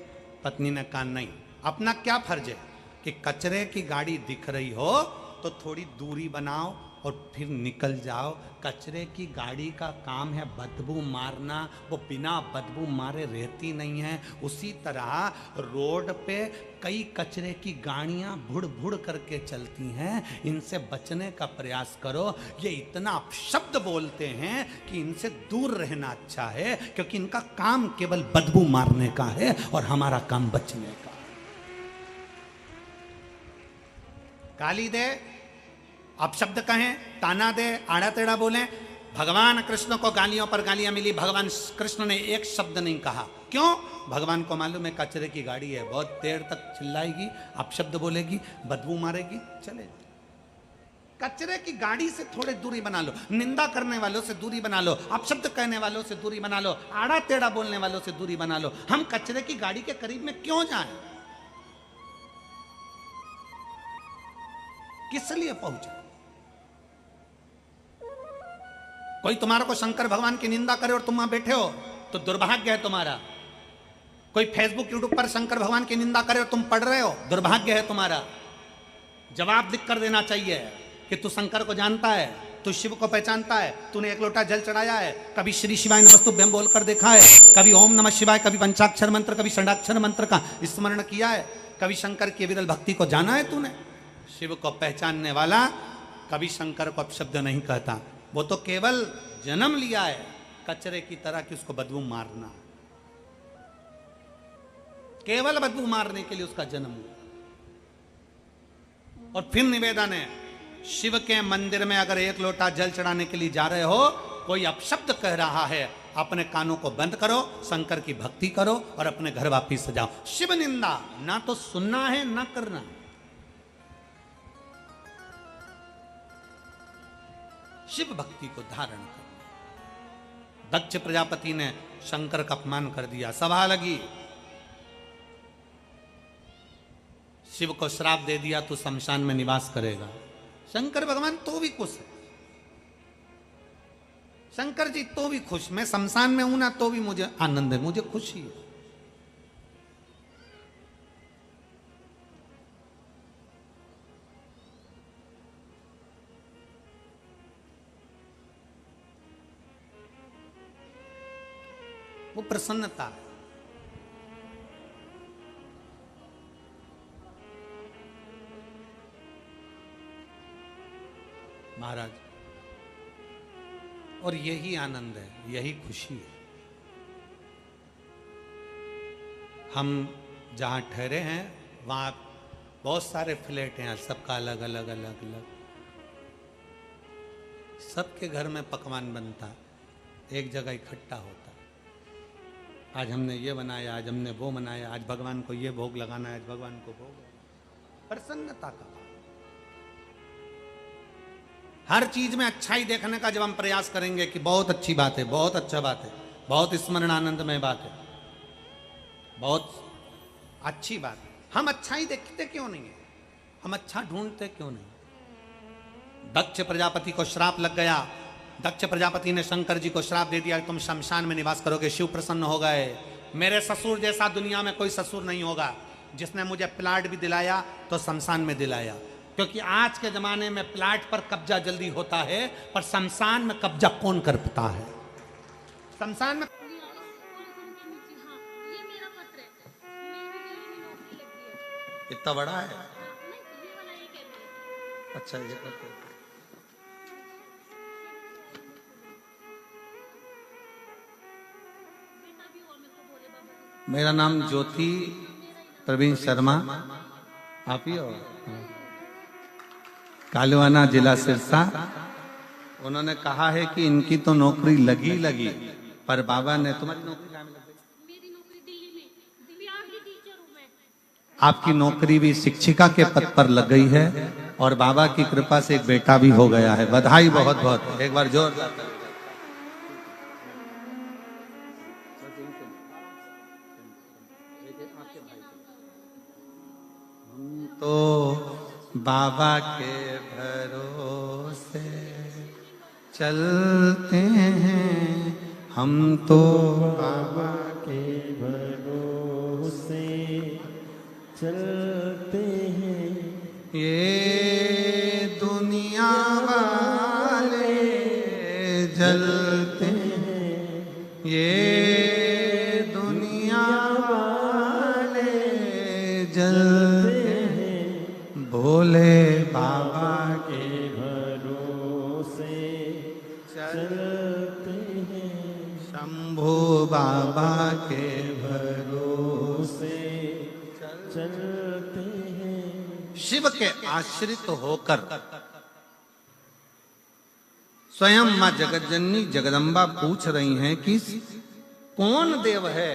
A: पत्नी ने कहा नहीं। अपना क्या फर्ज है कि कचरे की गाड़ी दिख रही हो तो थोड़ी दूरी बनाओ, और फिर निकल जाओ। कचरे की गाड़ी का काम है बदबू मारना, वो बिना बदबू मारे रहती नहीं है। उसी तरह रोड पे कई कचरे की गाड़ियां भुड़ भुड़ करके चलती हैं, इनसे बचने का प्रयास करो। ये इतना अपशब्द बोलते हैं कि इनसे दूर रहना अच्छा है, क्योंकि इनका काम केवल बदबू मारने का है और हमारा काम बचने का। गाली दे, अपशब्द कहें, ताना दे, आड़ा टेढ़ा बोलें। भगवान कृष्ण को गालियों पर गालियां मिली, भगवान कृष्ण ने एक शब्द नहीं कहा। क्यों? भगवान को मालूम है कचरे की गाड़ी है, बहुत देर तक चिल्लाएगी, अपशब्द बोलेगी, बदबू मारेगी, चले। कचरे की गाड़ी से थोड़े दूरी बना लो, निंदा करने वालों से दूरी बना लो, अपशब्द कहने वालों से दूरी बना लो, आड़ा टेढ़ा बोलने वालों से दूरी बना लो। हम कचरे की गाड़ी के करीब में क्यों जाएं? किस लिए पहुंचे? कोई तुम्हारे को शंकर भगवान की निंदा करे और तुम वहां बैठे हो तो दुर्भाग्य है तुम्हारा। कोई फेसबुक यूट्यूब पर शंकर भगवान की निंदा करे और तुम पढ़ रहे हो, दुर्भाग्य है तुम्हारा। जवाब लिख कर देना चाहिए कि तू शंकर को जानता है, तू शिव को पहचानता है, तूने एक लोटा जल चढ़ाया है, कभी श्री शिवाय नमस्तुभ्यं बोलकर देखा है, कभी ओम नमः शिवाय, कभी पंचाक्षर मंत्र, कभी षडाक्षर मंत्र का स्मरण किया है, कभी शंकर की विरल भक्ति को जाना है तूने? शिव को पहचानने वाला कभी शंकर को अपशब्द नहीं कहता। वो तो केवल जन्म लिया है कचरे की तरह कि उसको बदबू मारना, केवल बदबू मारने के लिए उसका जन्म हुआ। और फिर निवेदन है, शिव के मंदिर में अगर एक लोटा जल चढ़ाने के लिए जा रहे हो, कोई अपशब्द कह रहा है, अपने कानों को बंद करो, शंकर की भक्ति करो और अपने घर वापिस जाओ। शिव निंदा ना तो सुनना है ना करना। शिव भक्ति को धारण करना। दक्ष प्रजापति ने शंकर का अपमान कर दिया, सभा लगी, शिव को श्राप दे दिया, तू शमशान में निवास करेगा। शंकर भगवान तो भी खुश है, शंकर जी तो भी खुश, मैं शमशान में हूं ना तो भी मुझे आनंद है, मुझे खुशी है। वो प्रसन्नता है। महाराज, और यही आनंद है, यही खुशी है। हम जहां ठहरे हैं वहां बहुत सारे फ्लैट हैं, सबका अलग अलग अलग अलग, सबके घर में पकवान बनता, एक जगह इकट्ठा होता। आज हमने ये बनाया, आज हमने वो बनाया, आज भगवान को ये भोग लगाना है, आज भगवान को भोग। प्रसन्नता का हर चीज में अच्छाई देखने का जब हम प्रयास करेंगे कि बहुत अच्छी बात है, बहुत अच्छा बात है, बहुत स्मरण आनंदमय बात है, बहुत अच्छी बात है, हम अच्छाई देखते क्यों नहीं है? हम अच्छा ढूंढते क्यों नहीं? दक्ष प्रजापति को श्राप लग गया। दक्ष प्रजापति ने शंकर जी को श्राप दे दिया, तुम शमशान में निवास करोगे। शिव प्रसन्न हो गए। मेरे ससुर जैसा दुनिया में कोई ससुर नहीं होगा, जिसने मुझे प्लाट भी दिलाया तो शमशान में दिलाया। क्योंकि आज के जमाने में प्लाट पर कब्जा जल्दी होता है, पर शमशान में कब्जा कौन करता है? शमशान में इतना बड़ा है। अच्छा, ये करते हैं। मेरा नाम ज्योति प्रवीण शर्मा, आप ही हो? कालवाना, जिला सिरसा। उन्होंने कहा है कि इनकी तो नौकरी लगी, पर बाबा ने, तुम्हारी नौकरी कहाँ में लग गई?
C: मेरी नौकरी दिल्ली में, बिहार की टीचर हूं मैं।
A: आपकी नौकरी भी शिक्षिका के पद पर लग गई है और बाबा की कृपा से एक बेटा भी हो गया है। बधाई बहुत बहुत, एक बार जोरदार। तो बाबा के भरोसे चलते हैं हम, तो
B: बाबा के भरोसे चलते हैं।
A: ये दुनिया जलते हैं ये दुनिया वाले जलते हैं भोले बाबा के
B: भरोसे चलते हैं,
A: शंभू बाबा के
B: भरोसे चलते हैं।
A: शिव के आश्रित होकर स्वयं मां जगतजननी जगदम्बा पूछ रही हैं कि कौन देव है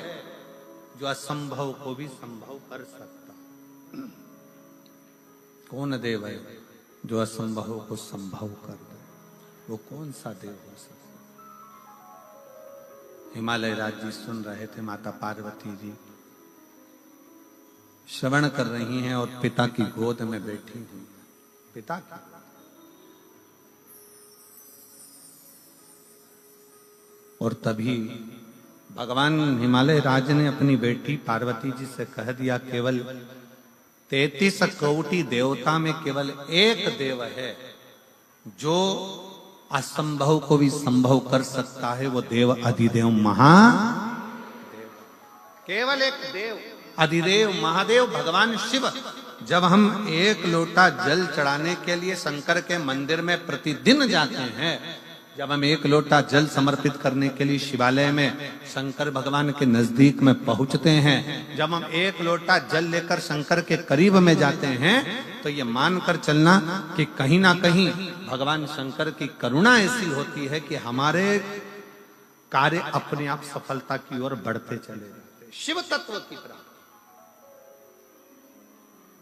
A: जो असंभव को भी संभव कर सकता। कौन देव है जो असंभव को संभव कर दे, वो कौन सा देव हो सकता। हिमालय राज जी सुन रहे थे, माता पार्वती जी श्रवण कर रही हैं और पिता की गोद में बैठी हुई। पिता की और तभी भगवान हिमालय राज ने अपनी बेटी पार्वती जी से कह दिया, केवल 33 कोटि देवता में केवल एक देव है जो असंभव को भी संभव कर सकता है, वो देव अधिदेव महादेव। केवल एक देव अधिदेव महादेव भगवान शिव। जब हम एक लोटा जल चढ़ाने के लिए शंकर के मंदिर में प्रतिदिन जाते हैं, जब हम एक लोटा जल समर्पित करने के लिए शिवालय में शंकर भगवान के नजदीक में पहुंचते हैं, जब हम एक लोटा जल लेकर शंकर के करीब में जाते हैं, तो ये मानकर चलना कि कहीं ना कहीं भगवान शंकर की करुणा ऐसी होती है कि हमारे कार्य अपने आप सफलता की ओर बढ़ते चले जाते। शिव तत्व की प्राप्ति।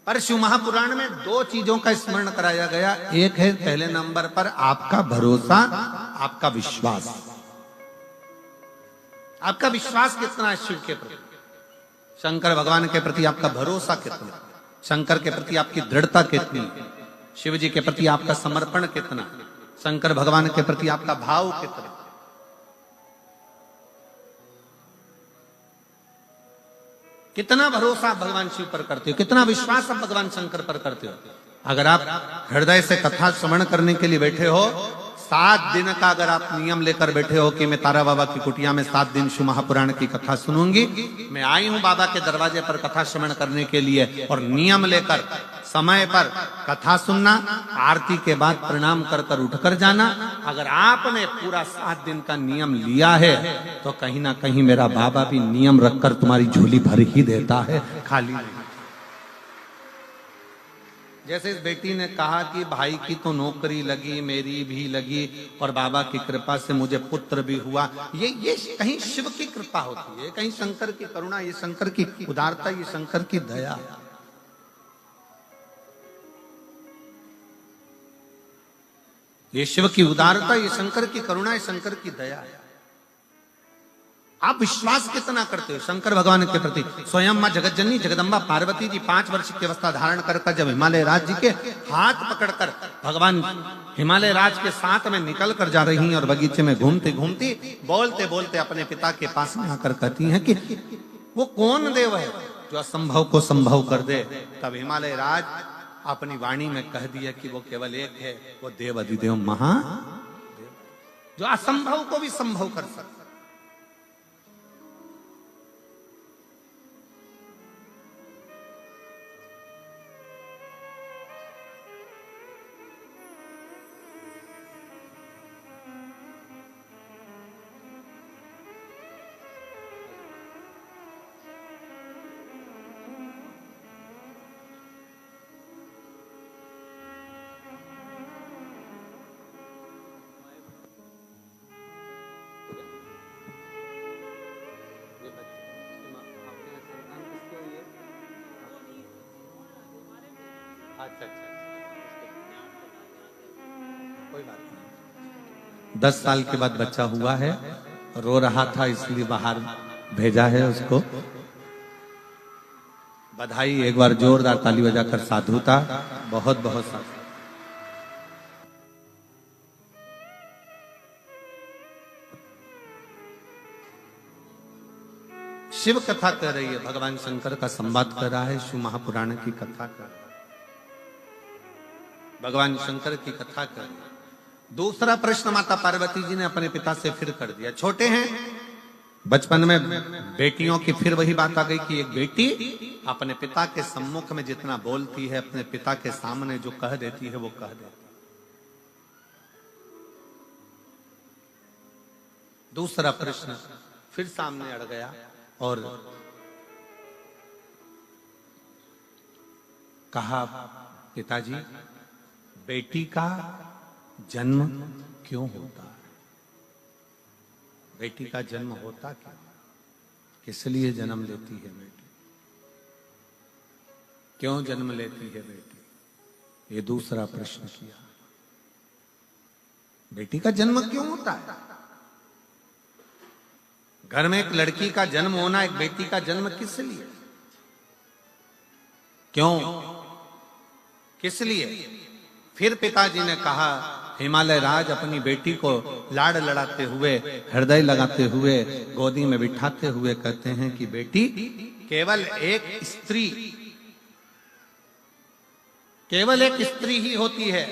A: पर शिव महापुराण में दो चीजों का स्मरण कराया गया। एक है पहले नंबर पर आपका भरोसा, आपका विश्वास। आपका विश्वास कितना है शिव के प्रति, शंकर भगवान के प्रति आपका भरोसा कितना, शंकर के प्रति आपकी दृढ़ता कितनी, शिव जी के प्रति आपका समर्पण कितना, शंकर भगवान के प्रति आपका भाव कितना। कितना भरोसा आप भगवान शिव पर करते हो, कितना विश्वास आप भगवान शंकर पर करते हो। अगर आप हृदय से कथा श्रवण करने के लिए बैठे हो, 7 दिन का अगर आप नियम लेकर बैठे हो कि मैं तारा बाबा की कुटिया में 7 दिन शिव महापुराण की कथा सुनूंगी, मैं आई हूं बाबा के दरवाजे पर कथा श्रवण करने के लिए, और नियम लेकर समय पर कथा सुनना, आरती के बाद प्रणाम कर कर उठकर जाना, अगर आपने पूरा 7 दिन का नियम लिया है तो कहीं ना कहीं मेरा बाबा भी नियम रखकर तुम्हारी झोली भर ही देता है, खाली नहीं। जैसे इस बेटी ने कहा कि भाई की तो नौकरी लगी, मेरी भी लगी, और बाबा की कृपा से मुझे पुत्र भी हुआ। ये कहीं शिव की कृपा होती है, कहीं शंकर की करुणा, ये शंकर की उदारता, ये शंकर की दया। ये शिव की उदारता, ये शंकर की करुणा, ये शंकर की दया है। आप विश्वास कितना करते हो शंकर भगवान के प्रति। स्वयं मां जगतजननी जगदम्बा पार्वती जी 5 वर्ष की अवस्था धारण कर जब हिमालय राज जी के हाथ पकड़कर भगवान हिमालय राज के साथ में निकल कर जा रही हैं, और बगीचे में घूमती घूमती बोलते बोलते अपने पिता के पास में आकर कहती हैं कि वो कौन देव है जो असंभव को संभव कर दे। तब हिमालय राज अपनी वाणी में कह दिया कि वो केवल एक है, वो देव अधिदेव महादेव जो असंभव को भी संभव कर सकता। कोई बात नहीं। 10 साल के बाद बच्चा हुआ है, रो रहा था इसलिए बाहर भेजा है उसको। बधाई, एक बार जोरदार ताली बजाकर साधुता। बहुत बहुत साधु। शिव कथा कर रही है, भगवान शंकर का संवाद कर रहा है, शिव महापुराण की कथा कर रहा है, भगवान शंकर की कथा कर रही है। दूसरा प्रश्न माता पार्वती जी ने अपने पिता से फिर कर दिया। छोटे हैं, बचपन में बेटियों की फिर वही बात आ गई कि एक बेटी अपने पिता के सम्मुख में जितना बोलती है, अपने पिता के सामने जो कह देती है वो कह देती है। दूसरा प्रश्न फिर सामने अड़ गया और कहा, पिताजी बेटी का जन्म क्यों होता है? बेटी का जन्म होता क्यों? किस लिए जन्म लेती है बेटी? क्यों जन्म लेती है बेटी? ये दूसरा प्रश्न किया। बेटी का जन्म क्यों होता है? घर में एक लड़की का जन्म होना, एक बेटी का जन्म किस लिए? क्यों? किस लिए? फिर पिताजी ने कहा, हिमालय राज अपनी बेटी को लाड़ लड़ाते हुए, हृदय लगाते हुए, गोदी में बिठाते हुए कहते हैं कि बेटी केवल एक स्त्री, केवल एक स्त्री ही होती है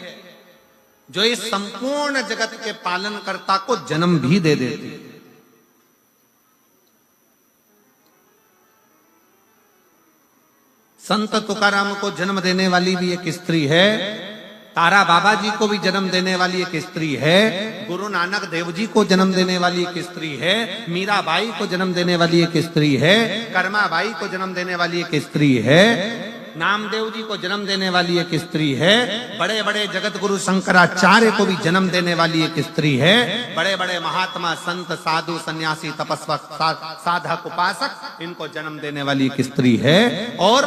A: जो इस संपूर्ण जगत के पालनकर्ता को जन्म भी दे देती है। संत तुकाराम को जन्म देने वाली भी एक स्त्री है, तारा बाबा जी को भी जन्म देने वाली एक स्त्री है, गुरु नानक देव जी को जन्म देने वाली एक स्त्री है, मीराबाई को जन्म देने वाली एक स्त्री है, कर्माबाई को जन्म देने वाली एक स्त्री है, नामदेव जी को जन्म देने वाली एक स्त्री है, बड़े बड़े जगत गुरु शंकराचार्य को भी जन्म देने वाली एक स्त्री है, बड़े बड़े महात्मा संत साधु सन्यासी तपस्वी साधक उपासक, इनको जन्म देने वाली एक स्त्री है। और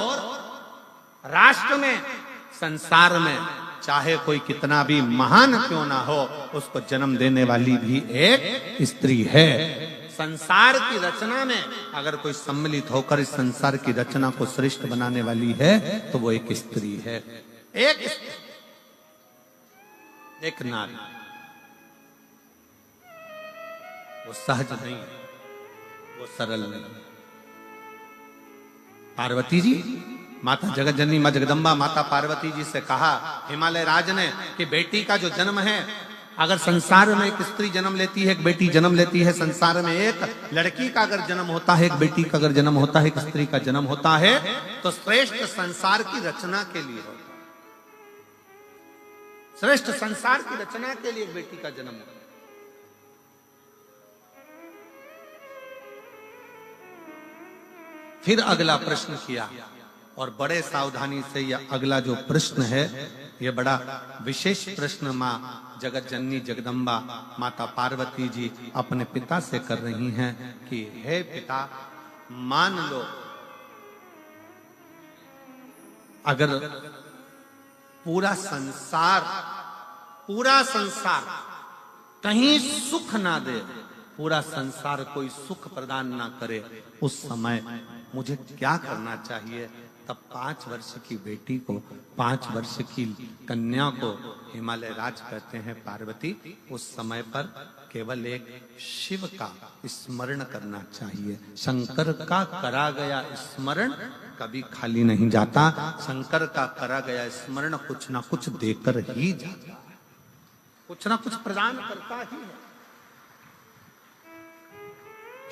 A: राष्ट्र में, संसार में चाहे कोई कितना भी महान क्यों ना हो, उसको जन्म देने वाली भी एक स्त्री है। संसार की रचना में अगर कोई सम्मिलित होकर इस संसार की रचना को श्रेष्ठ बनाने वाली है तो वो एक स्त्री है, एक नारी। वो सहज नहीं, वो सरल नहीं। पार्वती जी, माता जगत जननी मां जगदम्बा माता पार्वती जी से कहा हिमालय राज ने कि बेटी का जो जन्म है, अगर संसार में एक स्त्री जन्म लेती है, एक बेटी जन्म लेती है, संसार में एक लड़की का अगर जन्म होता है, एक बेटी का अगर जन्म होता है, एक स्त्री का जन्म होता है, तो श्रेष्ठ संसार की रचना के लिए होता है। श्रेष्ठ संसार की रचना के लिए एक बेटी का जन्म होता है। फिर अगला प्रश्न किया और बड़े सावधानी से यह अगला जो प्रश्न है, यह बड़ा विशेष प्रश्न मां जगत जननी जगदम्बा माता पार्वती जी अपने पिता से कर रही हैं कि हे पिता, मान लो अगर पूरा संसार कहीं सुख ना दे, पूरा संसार कोई सुख प्रदान ना करे, उस समय मुझे क्या करना चाहिए? तब 5 वर्ष की बेटी को, 5 वर्ष की कन्या को हिमालय राज कहते हैं, पार्वती उस समय पर केवल एक शिव का स्मरण करना चाहिए। शंकर का करा गया स्मरण कभी खाली नहीं जाता। शंकर का करा गया स्मरण कुछ ना कुछ देकर ही जाता है, कुछ ना कुछ प्रदान करता ही है।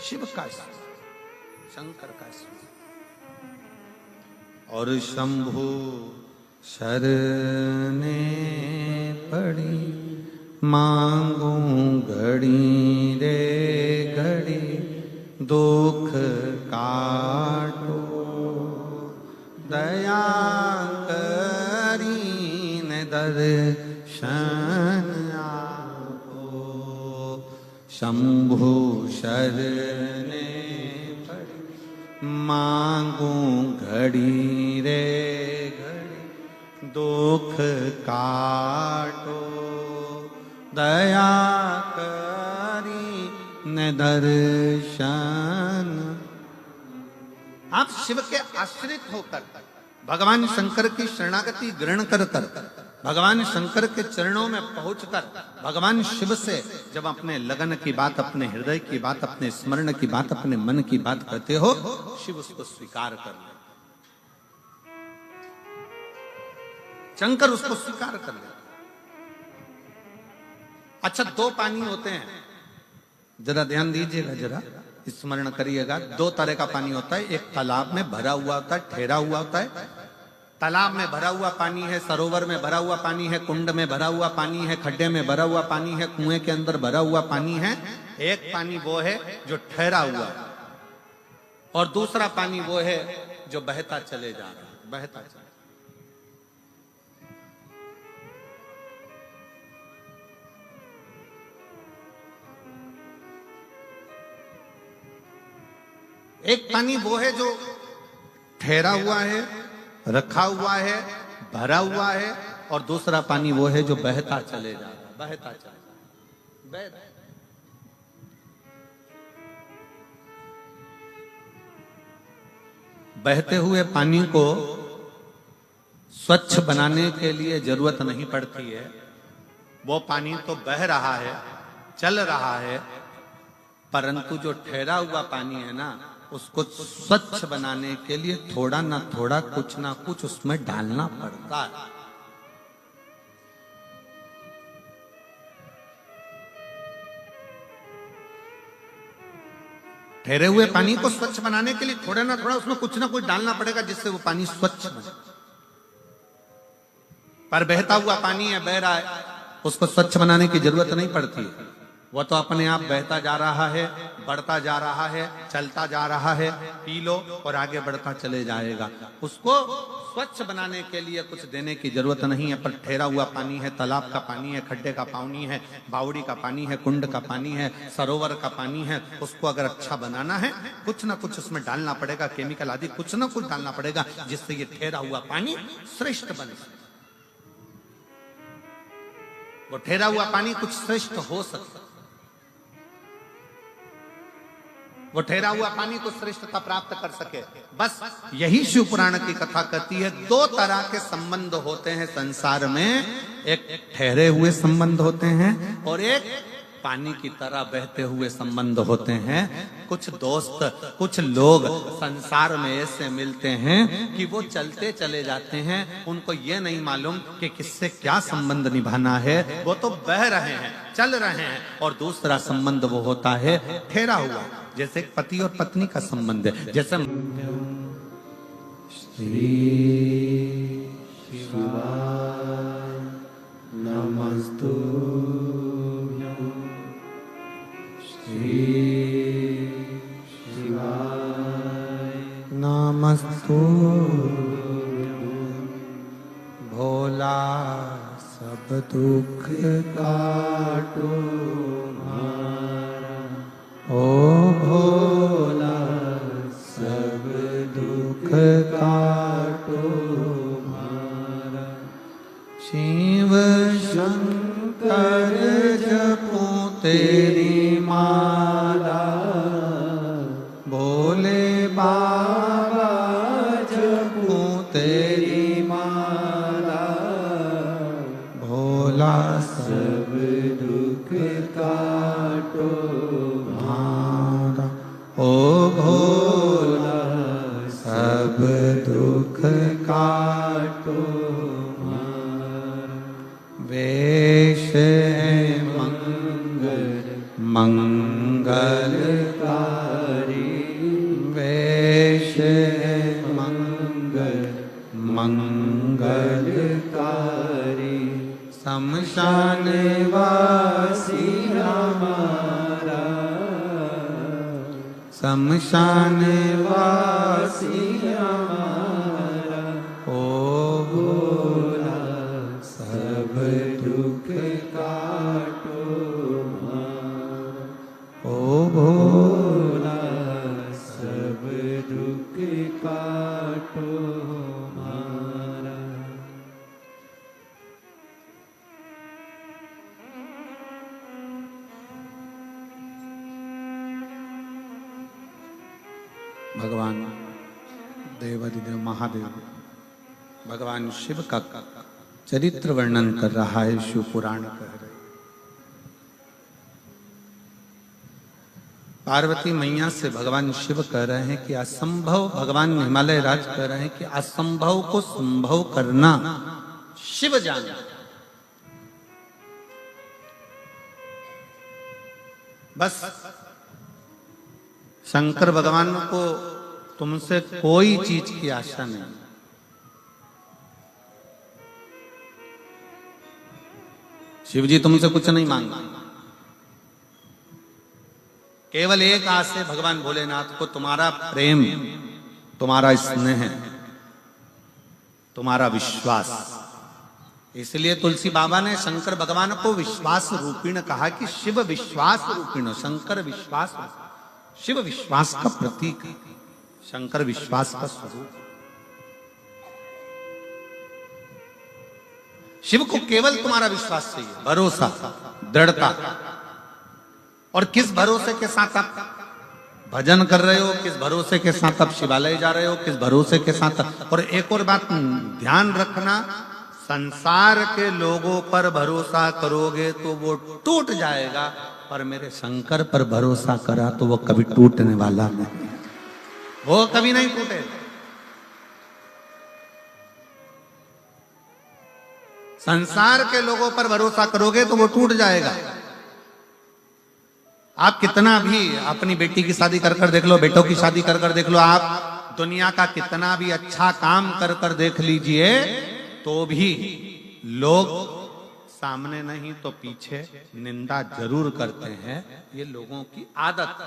A: शिव का स्मरण, शंकर का स्मरण। और शंभु शरणे पड़ी, मांगू घड़ी रे घड़ी, दुख काटो दया करीन दर्शन आपो। शंभु शरणे मांगू घड़ी रे घड़ी, दुख काटो दया करी न दर्शन। आप शिव के आश्रित होकर भगवान शंकर की शरणागति ग्रहण कर भगवान शंकर के चरणों में पहुंचकर भगवान शिव से जब अपने लगन की बात, अपने हृदय की बात, अपने स्मरण की बात, अपने मन की बात करते हो, शिव उसको स्वीकार कर ले, शंकर उसको स्वीकार कर ले। अच्छा, दो पानी होते हैं, जरा ध्यान दीजिएगा, जरा स्मरण करिएगा। दो तरह का पानी होता है, एक तालाब में भरा हुआ होता है, ठहरा हुआ होता है। तालाब में भरा हुआ पानी है, सरोवर में भरा हुआ पानी है, कुंड में भरा हुआ पानी है, खड्डे में भरा हुआ पानी है, कुएं के अंदर भरा हुआ पानी है। एक पानी वो है जो ठहरा हुआ है, और दूसरा पानी वो है जो बहता चले जा रहा है, बहता चले। एक पानी वो है जो ठहरा हुआ है, रखा हुआ है, भरा हुआ है, और दूसरा पानी वो है जो बहता चले जा रहा है, बहता चले जा रहा है। बहते हुए पानी को स्वच्छ बनाने के लिए जरूरत नहीं पड़ती है। वो पानी तो बह रहा है, चल रहा है, परंतु जो ठहरा हुआ पानी है ना, उसको स्वच्छ बनाने के लिए थोड़ा ना थोड़ा, कुछ ना कुछ उसमें डालना पड़ता है। ठहरे हुए पानी को स्वच्छ बनाने के लिए थोड़ा ना थोड़ा उसमें कुछ ना कुछ डालना पड़ेगा, जिससे वो पानी स्वच्छ बने। पर बहता हुआ पानी है, बह रहा है, उसको स्वच्छ बनाने की जरूरत नहीं पड़ती है। वो तो अपने आप बहता जा रहा है, बढ़ता जा रहा है, चलता जा रहा है। पी लो और आगे बढ़ता चले जाएगा। उसको स्वच्छ बनाने के लिए कुछ देने की जरूरत नहीं है। पर ठहरा हुआ पानी है, तालाब का पानी है, खड्डे का पानी है, बावड़ी का पानी है, कुंड का पानी है, सरोवर का पानी है, उसको अगर अच्छा बनाना है, कुछ ना कुछ उसमें डालना पड़ेगा, केमिकल आदि कुछ ना कुछ डालना पड़ेगा, जिससे ये ठहरा हुआ पानी श्रेष्ठ बने। वो ठहरा हुआ पानी कुछ श्रेष्ठ हो सकता, वो ठहरा हुआ पानी को श्रेष्ठता प्राप्त कर सके। बस यही शिव पुराण की कथा कहती है। दो तरह के संबंध होते हैं संसार में, एक ठहरे हुए संबंध होते हैं और एक पानी की तरह बहते हुए संबंध होते हैं। कुछ दोस्त, कुछ लोग संसार में ऐसे मिलते हैं कि वो चलते चले जाते हैं, उनको ये नहीं मालूम कि किससे क्या संबंध निभाना है। वो तो बह रहे हैं, चल रहे हैं। और दूसरा संबंध वो होता है ठहरा हुआ, जैसे पति और पत्नी का संबंध है। जैसे
B: श्री शिवाय नमस्तुभ्यं, श्री शिवाय
A: नमस्तुभ्यं। भोला सब दुख
B: काटो
A: ओ भोला
B: सब दुख काटो मारा।
A: शिव शंकर जपो तेरी माला, भोले बाबा जपो तेरी माला। भोला
B: सब दुख काटो
A: मारा, ओ भोला सब दुख काटो
B: मारा।
A: वेश मंगल मंगलकारी, वेश मंगल मंगलकारी। शमशान वासी हमारा, शमशान वासी हमारा। ओ भोला
B: सब दुख काटो मारा।
A: ओ भोला
B: सब दुख काटो मारा।
A: भगवान देवाधिदेव महादेव भगवान शिव का चरित्र वर्णन कर रहा है, शिव पुराण कह रहे। पार्वती मैया से भगवान शिव कह रहे हैं कि असंभव, भगवान हिमालय राज कह रहे हैं कि असंभव को संभव करना शिव जाना। बस शंकर भगवान को तुमसे कोई चीज की आशा नहीं। शिव जी तुमसे कुछ नहीं मांगते, केवल एक आस है भगवान भोलेनाथ को, तुम्हारा प्रेम, तुम्हारा स्नेह, तुम्हारा विश्वास। इसलिए तुलसी बाबा ने शंकर भगवान को विश्वास रूपीण कहा कि शिव विश्वास रूपीण, शंकर विश्वास, शिव विश्वास का प्रतीक, शंकर विश्वास का स्वरूप। शिव को केवल तुम्हारा विश्वास चाहिए, भरोसा, दृढ़ता। और किस भरोसे के साथ आप भजन कर रहे हो, किस भरोसे के साथ आप शिवालय जा रहे हो, किस भरोसे के साथ। और एक और बात ध्यान रखना, संसार के लोगों पर भरोसा करोगे तो वो टूट जाएगा, पर मेरे शंकर पर भरोसा करा तो वो कभी टूटने वाला नहीं, वो कभी नहीं टूटेगा। संसार के लोगों पर भरोसा करोगे तो वो टूट जाएगा। आप कितना भी अपनी बेटी की शादी कर कर देख लो, बेटों की शादी कर कर देख लो, आप दुनिया का कितना भी अच्छा काम कर कर देख लीजिए, तो भी लोग सामने नहीं तो पीछे निंदा जरूर करते हैं। ये लोगों की आदत।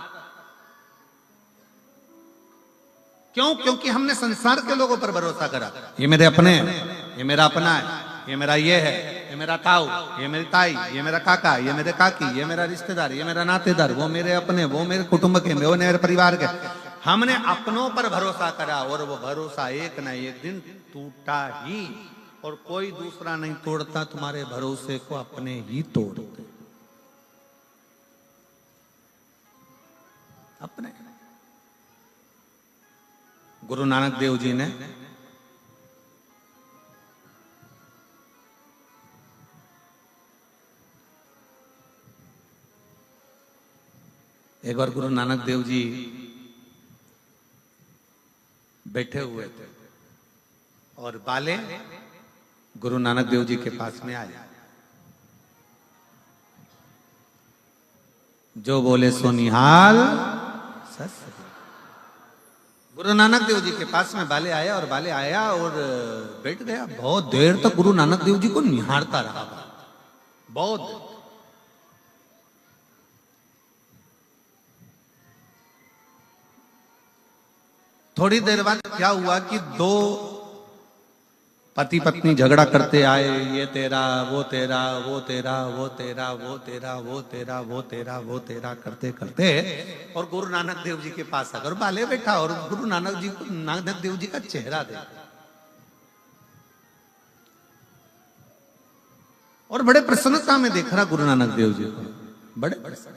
A: क्यों? क्योंकि हमने संसार के लोगों पर भरोसा करा। ये मेरे अपने हैं, ये मेरा अपना है, ये मेरा ये है, ये मेरा ताऊ, ये मेरी ताई, ये मेरा काका, ये मेरे काकी, ये मेरा रिश्तेदार, ये मेरा नातेदार, वो मेरे अपने, वो मेरे कुटुंब के, वो मेरे परिवार के। हमने अपनों पर भरोसा करा और वो भरोसा एक ना एक दिन टूटा ही। और कोई दूसरा नहीं तोड़ता तुम्हारे भरोसे को, अपने ही तोड़ते, अपने। गुरु नानक देव जी ने एक बार गुरु नानक देव जी बैठे हुए थे और बाले गुरु नानक देव जी के पास में आए। जो बोले सो निहाल सस। गुरु नानक देव जी के पास में बाले आया और बाले आया और बैठ गया। बहुत देर तक गुरु नानक देव जी को निहारता रहा, बहुत देर। थोड़ी देर बाद क्या हुआ कि दो पति पत्नी झगड़ा करते आए, ये तेरा, वो तेरा, वो तेरा, वो तेरा, वो तेरा, वो तेरा, वो तेरा, वो तेरा करते करते और गुरु नानक देव जी के पास आकर बाले बैठा और गुरु नानक देव जी का चेहरा देखा और बड़े प्रसन्नता में देख रहा गुरु नानक देव जी को, बड़े प्रसन्न।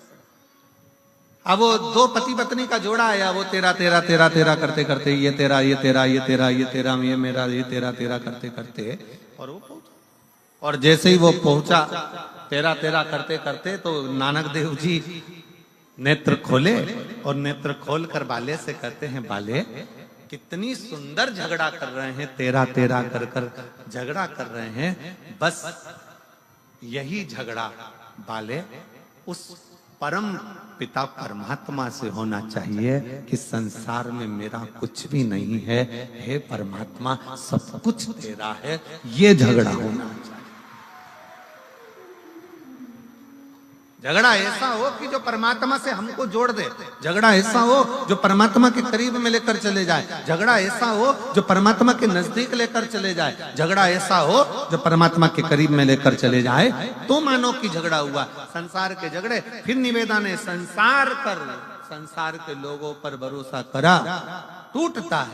A: अब वो दो पति पत्नी का जोड़ा आया, वो तेरा तेरा तेरा तेरा करते करते, ये तेरा, ये तेरा, ये तेरा, ये तेरा, ये मेरा, ये तेरा तेरा करते करते और वो पहुंचा। और जैसे ही वो पहुंचा तेरा तेरा करते करते, तो नानक देव जी नेत्र खोले और नेत्र खोल कर बाले से कहते हैं, बाले कितनी सुंदर झगड़ा कर रहे हैं, तेरा तेरा कर कर झगड़ा कर रहे हैं। बस यही झगड़ा बाले उस परम पिता परमात्मा से होना चाहिए कि संसार में मेरा कुछ भी नहीं है, हे परमात्मा सब कुछ तेरा है, ये झगड़ा होना चाहिए। झगड़ा ऐसा हो कि जो परमात्मा से हमको जोड़ दे, झगड़ा ऐसा हो जो परमात्मा के करीब में लेकर चले जाए, झगड़ा ऐसा हो जो परमात्मा के नजदीक लेकर चले जाए, झगड़ा ऐसा हो जो परमात्मा के करीब में लेकर चले जाए, तो मानो कि झगड़ा हुआ। संसार के झगड़े, फिर निवेदन है, संसार के लोगों पर भरोसा करा टूटता है।